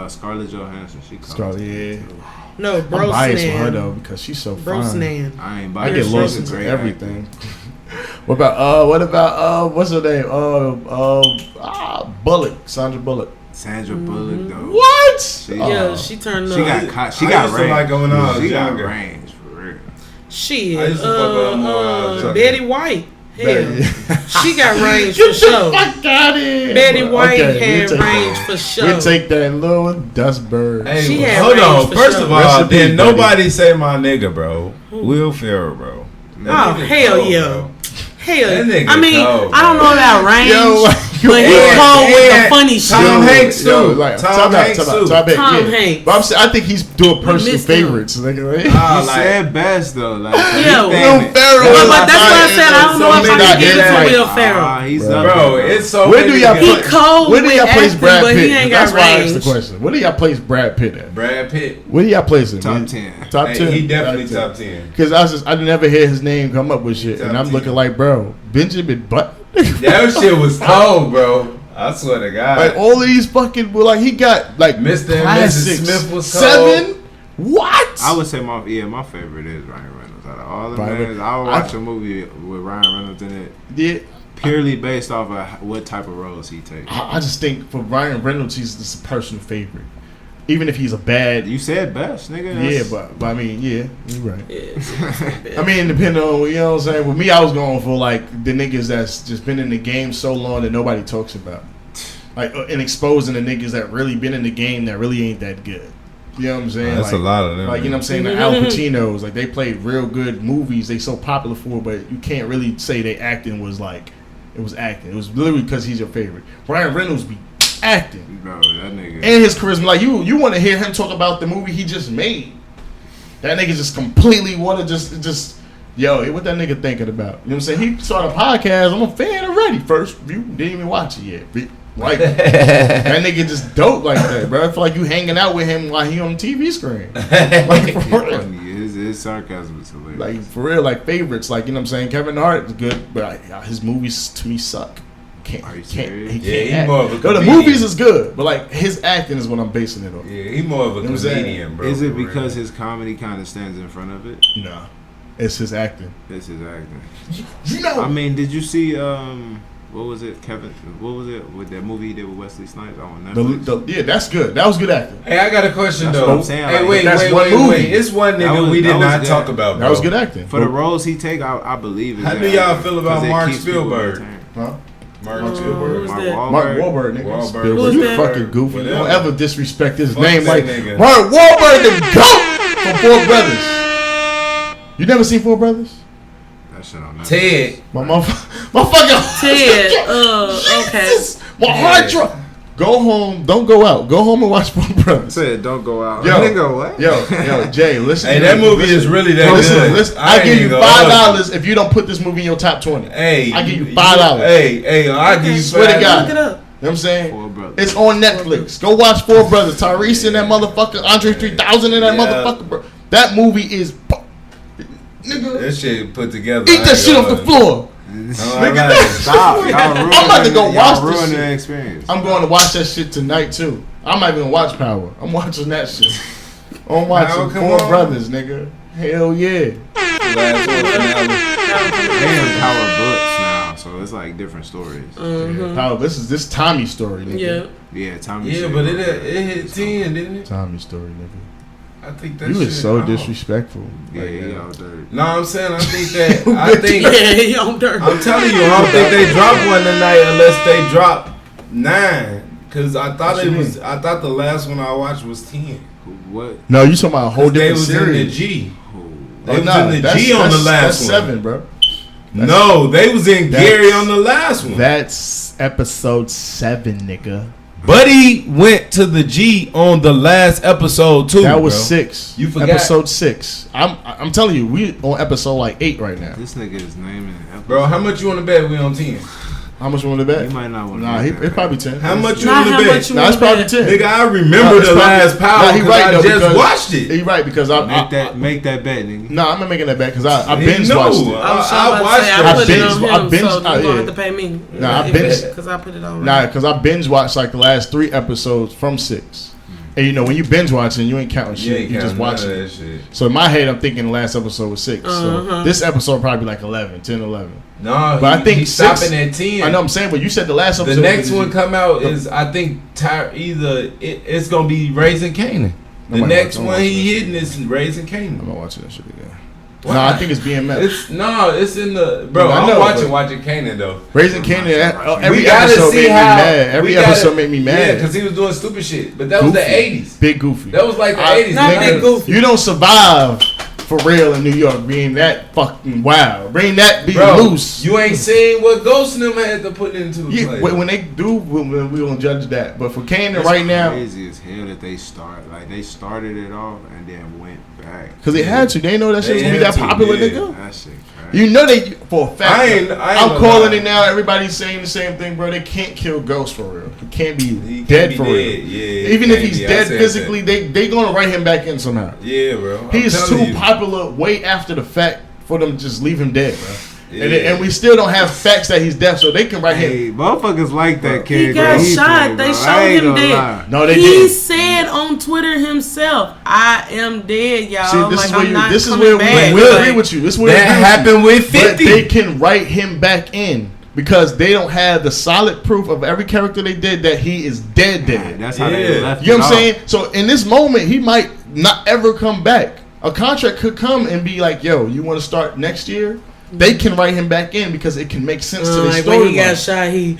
Scarlett Johansson. She called. Scarlett, yeah. No, I'm biased with her Brosnan. though because she's so fine. Brosnan. I ain't I biased. get She's lost a into great everything. What about what's her name? Bullock, Sandra Bullock. Sandra Bullock though. What? She, Yeah, she turned up. she got caught. She I got used to range. like her when I was She got younger. range for real. Shit. I used to fuck with her more when I was younger. Betty White. Hell, Betty- she got range for sure. Fuck out of here. Betty White Okay, had we'll take range that. for sure. We'll take that little dust bird. Hey, She had hold range on. for First sure. of Rest all, in did peace, nobody say my nigga, bro? Will Ferrell, bro. That Oh, nigga hell cold, yeah. bro. Hell, That nigga I mean, cold, I don't know bro. about range, Yo, but he's Yeah, cold with yeah. the funny Tom shit. Hanks too. like, Tom Hanks too. Tom Hanks. But I'm saying, I think he's doing personal missed him. favorites. Nigga, right? Ah, He like- said best though. Like Yeah, he Will famous. Ferrell. But that's why I said I don't know if I can give it to Right. Will Ferrell. He's Bro. up Bro, there, it's so Where do many y'all guys. He put? cold Where do y'all with place acting, Brad but he Pitt? ain't That's got why I asked the range. question. Where do y'all place Brad Pitt at? Brad Pitt. Where do y'all place him? Top man? 10. Top Hey, 10. he definitely top 10. Because I never hear his name come up with shit, Top and I'm 10. looking like, bro, Benjamin Button. That shit was cold, bro. I swear to God. Like all of these fucking, like he got like Mr. and Mrs. classics. Smith was cold. 7. What? I would say my favorite is Ryan Reynolds. Out of all the Ryan men, Reynolds. I would watch a movie with Ryan Reynolds in it Yeah, purely based off of what type of roles he takes. I just think for Ryan Reynolds, he's just a personal favorite. Even if he's a bad, You said best, nigga. yeah, That's- but I mean, yeah, you're right. Yeah. I mean, depending on, you know what I'm saying. With me, I was going for like the niggas that's just been in the game so long that nobody talks about, like and exposing the niggas that really been in the game that really ain't that good. You know what I'm saying? That's like, a lot of them. Like, you know what I'm saying? The Al Pacinos, like they played real good movies. They so popular for, but you can't really say they acting was like it was acting. It was literally because he's your favorite. Ryan Reynolds be acting. Bro, that nigga. And his charisma, like you want to hear him talk about the movie he just made. That nigga just completely want to just yo, what that nigga thinking about? You know what I'm saying? He started a podcast. I'm a fan already. First review, didn't even watch it yet. Like that nigga just dope like that, bro. I feel like you hanging out with him while he on the TV screen. Like for real. His sarcasm is hilarious. Like for real, like favorites. Like, you know what I'm saying? Kevin Hart is good, but his movies to me suck. Are you serious? He Yeah, can't he act. more of a No, the comedian. movies is good, but like his acting is what I'm basing it on. Yeah, he more of a You know what I'm saying? comedian, bro. Is it for real. because his comedy kind of stands in front of it? Nah, it's his acting. It's his acting. You know, I mean, did you see what was it, Kevin? What was it with that movie he did with Wesley Snipes on Netflix? yeah, that's good. That was good acting. Hey, I got a question That's though. what I'm saying, Hey, like, wait, that's wait, one wait, movie. wait. It's one That nigga was- we that did was not good. talk about, bro. That was good acting. For the roles he take, I believe. How it's do good y'all acting, feel about 'cause it Mark keeps people Spielberg? entertained. Huh? Mark Who's Spielberg. that? Mark Wahlberg, nigga. Wahlberg. Spielberg. Who's You that? fucking goofy. Whatever. Don't ever disrespect his Fuck name that like nigga. Mark Wahlberg, the GOAT from Four Brothers. You never seen Four Brothers? That shit on Netflix. Ted. My fucking Ted. Okay. Jesus, my heart drop. Go home. Don't go out. Go home and watch Four Brothers. Said don't go out. Yo, Nigga, what? Yo, Jay, listen. Hey, that movie is really that good. Listen. I give you $5 if you don't put this movie in your top 20. Hey, I give you $5. Hey, I give you Swear to God. Look it up. You know what I'm saying? Four Brothers. It's on Netflix. Go watch Four Brothers. Tyrese and that motherfucker. Andre 3000 and that motherfucker, bro. That movie is... Nigga. That shit put together. Eat that shit off the floor. Stop. I'm about to go watch this ruin shit. the experience. I'm going to watch that shit tonight too. I'm not even gonna watch Power. I'm watching that shit. I'm watching Four Brothers, nigga. Hell yeah. They in Power books now, so it's like different stories. Power. This Tommy's story, nigga. Yeah, Tommy. Yeah, but it hit 10, didn't it? Tommy's story, nigga. I think that You shit was so out. disrespectful. Yeah, he out there. No, I'm saying I think Yeah, he on dirt. I'm telling you, I don't think they drop one tonight unless they drop 9. Cause I thought I thought the last one I watched was 10. What? No, you talking about a whole They different was series. in the G. They Oh, was nah, in the G on the last that's one. 7, bro. No, they was in Gary on the last one. That's episode 7, nigga. Buddy went to the G on the last episode too. That was bro. 6. You forgot. Episode 6. I'm telling you, we on episode like 8 right now. This nigga is naming it. Bro, how much you want to bet we on 10? How much you want to bet? You might not want to. Nah, it's probably 10. How much you Not want to how bet? much you Nah, it's probably 10. Nigga, I remember Nah, it's the probably- last Power Nah, he because right, I though, just because- watched it. You're right because Make that bet, nigga. No, I'm not making that bet because I He binge know. watched it. I'm sure I about to watched say it. I put it I on him, binged- so you're yeah. gonna have to pay me. Nah, I binged- because I put it on. Nah, because I binge watched like the last 3 episodes from 6. And you know when you binge watching, you ain't counting shit. You just watching that it. shit. So in my head, I'm thinking the last episode was 6. So this episode probably like 11, 10, 11. No, But I think he's 6 stopping at 10. I know I'm saying, but you said the last episode. The next was- one come out is I think it's gonna be Raising Canaan. The I'm next watching one that he shit. hitting is Raising I'm Canaan. not watching that shit again. Why? No, I think it's BMF. It's in the bro. I I'm know, watching Canaan though. Raising Canaan. Every We gotta episode see made me how- mad. Every we gotta- episode made me Yeah, mad. because he was doing stupid shit. But that was the Goofy. 80s. Big Goofy. That was like the I- 80s. Not nigga. Big Goofy. You don't survive for real in New York being that fucking wild. Bring that be Bro, loose. you ain't seen what Ghost and them had to put into the Yeah, play. when they do, we don't judge that. But for Canaan It's right now, crazy as hell that they started it off and then went back. because they had to. They know that shit was They gonna be had that to, popular, yeah. nigga. That shit crazy. You know they for a fact. I ain't I'm gonna calling lie. it now. Everybody's saying the same thing, bro. They can't kill Ghost for real. He can't be He dead can't be for dead. real. Yeah, Even if can't he's be. I dead said physically, they gonna write him back in somehow. Yeah, bro. He's I'm too telling you. popular way after the fact for them to just leave him dead, bro. Yeah. And we still don't have facts that he's dead, so they can write him. Hey, motherfuckers like that kid. He got shot. They showed him dead. No, they He didn't. said on Twitter himself, "I am dead, y'all." See, this like is where I'm you. not This is coming where back. we agree Like, with you. This is where That we agree with happened you. with 50. But they can write him back in because they don't have the solid proof of every character they did that he is dead. That's how they Yeah. left. You know what I'm it saying? So in this moment, he might not ever come back. A contract could come and be like, "Yo, you want to start next year?" They can write him back in because it can make sense to the like when he got story. shot, he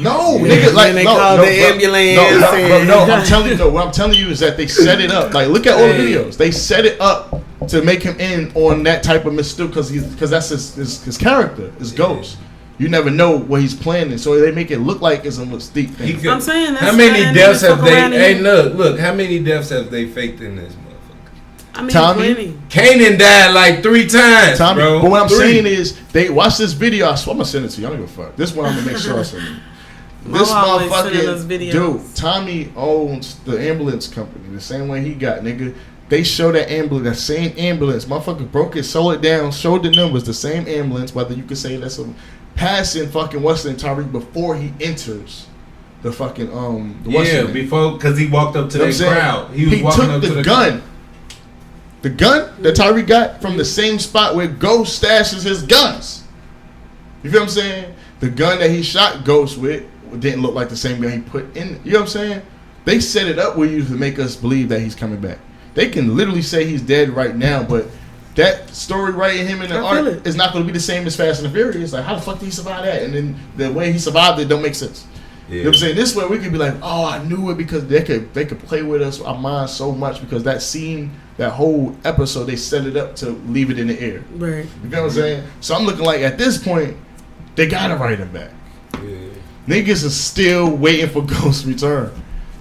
No, Yeah, nigga, like when they no, called no, the bro, ambulance No, and- I'm telling you, no. What I'm telling you is that they set it up. Like, look at all the Hey. videos. They set it up to make him in on that type of mystique because that's his character, his ghost. You never know what he's planning, so they make it look like it's a mystique He thing. could- I'm saying that's how many why deaths they have fuck they? around Hey, and- look, how many deaths have they faked in this motherfucker? I mean, Tommy? plenty. Canaan died like 3 times, Tommy, bro. but what I'm 3. saying is, they watch this video. I'm gonna send it to you. I don't give a fuck. This one I'm gonna make sure I send you. This Mo always sending us motherfucker, videos. dude. Tommy owns the ambulance company, the same way he got, nigga. They show that ambulance, that same ambulance. Motherfucker broke it, sold it down, showed the numbers, the same ambulance. Whether you could say that's a passing fucking Western Tariq before he enters the fucking the Yeah, Western. before because he walked up to You know that what I'm saying? crowd. He was walking took up the to the gun. The gun that Tyreek got from the same spot where Ghost stashes his guns. You feel what I'm saying? The gun that he shot Ghost with didn't look like the same gun he put in. You know what I'm saying? They set it up with you to make us believe that he's coming back. They can literally say he's dead right now, but that story writing him in the I feel art it. is not going to be the same as Fast and the Furious. Like, how the fuck did he survive that? And then the way he survived it don't make sense. Yeah. You know what I'm saying? This way we could be like, oh, I knew it because they could play with us, our minds so much because that scene, that whole episode, they set it up to leave it in the air. Right. You know what I'm saying? So I'm looking like at this point, they gotta write him back. Yeah. niggas are still waiting for Ghost's return.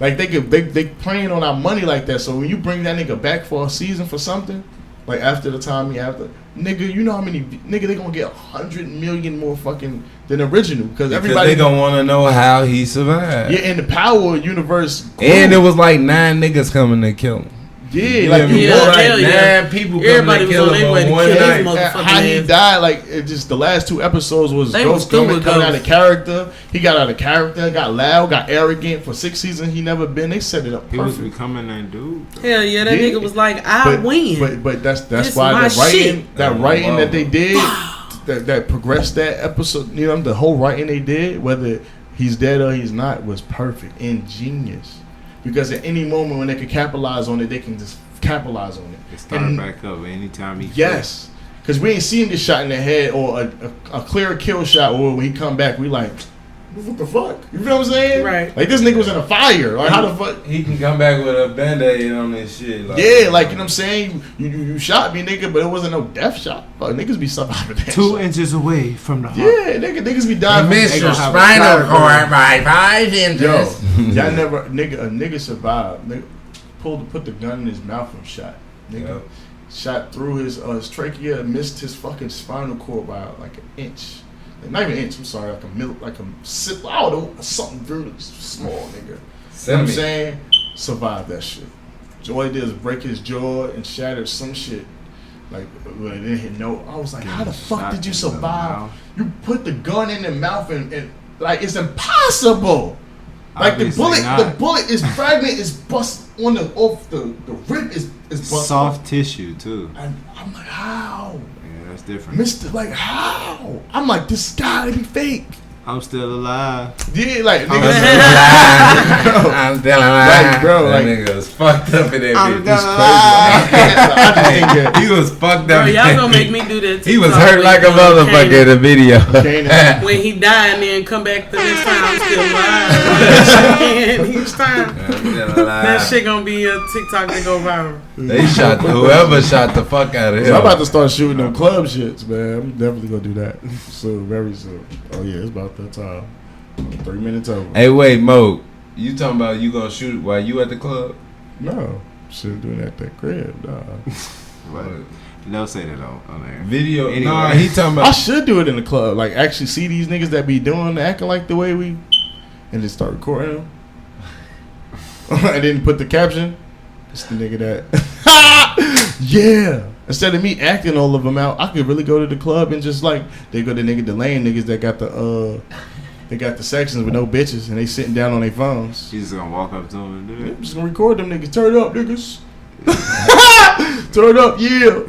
Like they playing on our money like that. So when you bring that nigga back for a season for something, like after the time he after, nigga, you know how many nigga they gonna get 100 million more fucking than original because everybody they gonna want to know how he survived. Yeah, in the Power universe, and it was like 9 niggas coming to kill him. Yeah, like hell 9 people coming to kill him on one night. How he died, like it just the last 2 episodes was Ghost coming out of character. He got out of character, got loud, got arrogant. For 6 seasons, he never been. They set it up perfect. He was becoming that dude. Hell yeah, that nigga was like, I win. But that's why the writing that they did that progressed that episode. You know, the whole writing they did, whether he's dead or he's not, was perfect and genius. Because at any moment when they can capitalize on it, they can just capitalize on it. They start back up anytime he. Yes, because we ain't seen him get shot in the head or a clear kill shot. Or when he come back, we like, what the fuck? You feel what I'm saying? Right. Like this nigga was in a fire. Like how the fuck? He can come back with a band-aid on this shit. Like, yeah, like you know what I'm saying. You shot me, nigga, but it wasn't no death shot. Fuck, niggas be surviving that. 2 inches away from the heart. Yeah, niggas be dying. Missed your spinal cord by 5 inches. Yo, y'all never a nigga survived. Nigga put the gun in his mouth and shot. Nigga shot through his trachea, missed his fucking spinal cord by like an inch. Like, not even an inch. I'm sorry, like I don't know, something really small, nigga. You know what I'm saying? Survived that shit. So all he did is break his jaw and shatter some shit. Like when it didn't hit no. I was like, how the fuck did you survive? You put the gun in the mouth and like it's impossible. Like the bullet is fragment is bust on off the rib is bust soft off. Tissue too. And I'm like, how? Yeah, that's different. Mr. Like how? I'm like, this gotta be fake. I'm still alive. Yeah, like nigga. I'm still alive. Like, bro, that like nigga was fucked up in that I'm bitch. He was fucked up. Bro, y'all gonna make me do that. He was hurt like a motherfucker in the video. When he died and then come back the next time, I'm still alive. Each time. That shit gonna be a TikTok that go viral. They shot whoever shot the fuck out of him. So I'm about to start shooting them club shits, man. I'm definitely gonna do that soon, very soon. Oh yeah, it's about that time. 3 minutes over. Hey, wait, Mo. You talking about you gonna shoot while you at the club? No, shouldn't do that at that crib. Nah. They'll say that on there. Video. Anyway. Nah, he talking about. I should do it in the club. Like actually see these niggas that be acting like the way we, and just start recording them. I didn't put the caption. It's the nigga that. Yeah. Instead of me acting all of them out, I could really go to the club and just like they go to the lane niggas that got the sections with no bitches and they sitting down on their phones. She's just gonna walk up to them and do it. I'm just gonna record them niggas. Turn it up, niggas. Turn it up, yeah.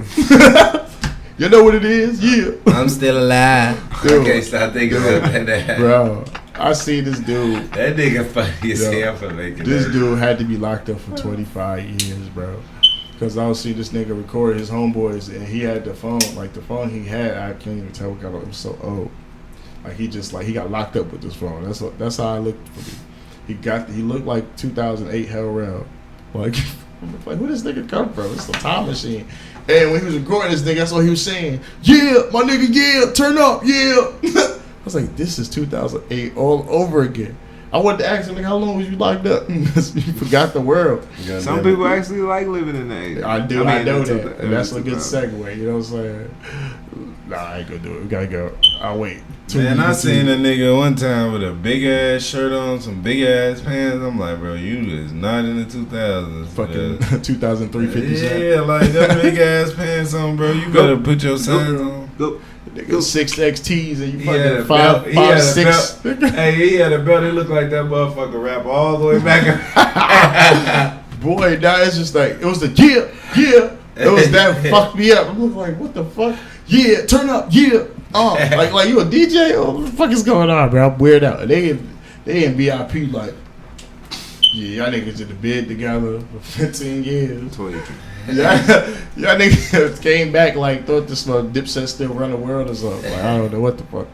You know what it is, yeah. I'm still alive. Dude. I can't stop thinking about that. Bro, I see this dude. That nigga funny as hell for making this that. dude had to be locked up for 25 years, bro. Because I don't see this nigga record his homeboys, and he had the phone, like the phone he had, I can't even tell what kind of, it was so old. Like he got locked up with this phone. That's how I looked for me. He looked like 2008 Hell Rail. Like where this nigga come from? It's a time machine. And when he was recording this nigga, that's what he was saying. Yeah, my nigga, yeah, turn up, yeah. I was like, this is 2008 all over again. I wanted to ask him, like, how long was you locked up? You forgot the world. Some people actually like living in the 80s. I do. I know that. And that's a good segue. You know what I'm saying? Nah, I ain't gonna do it. We gotta go. I'll wait. Man, I seen a nigga one time with a big ass shirt on, some big ass pants. I'm like, bro, you is not in the 2000s. Fucking 2003 50 Cent. Yeah, like them big ass pants on, bro. You better put your size on. Go. Nigga, 6XTs and you fucking 5'6". Hey, he had a belt. It looked like that motherfucker rap all the way back. Boy, now it's just like it was the yeah. It was that fucked me up. I'm looking like, what the fuck? Yeah, turn up, yeah. Like you a DJ? Oh, what the fuck is going on, bro? I'm weird out. They in VIP like, yeah, y'all niggas in the bed together for 15 years. 23. Y'all niggas came back like thought this Dipset still run the world or something. Like, I don't know what the fuck.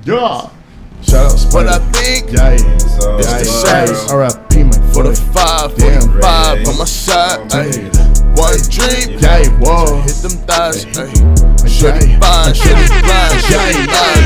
Yeah. Shout out Spud. What I think? Yeah. So, R.I.P. man. For the 5, Damn. 45 on my shot. Hey. one dream. Yeah, whoa. Hit them thighs, ayy. Shorty fine, shorty blind, shorty blind.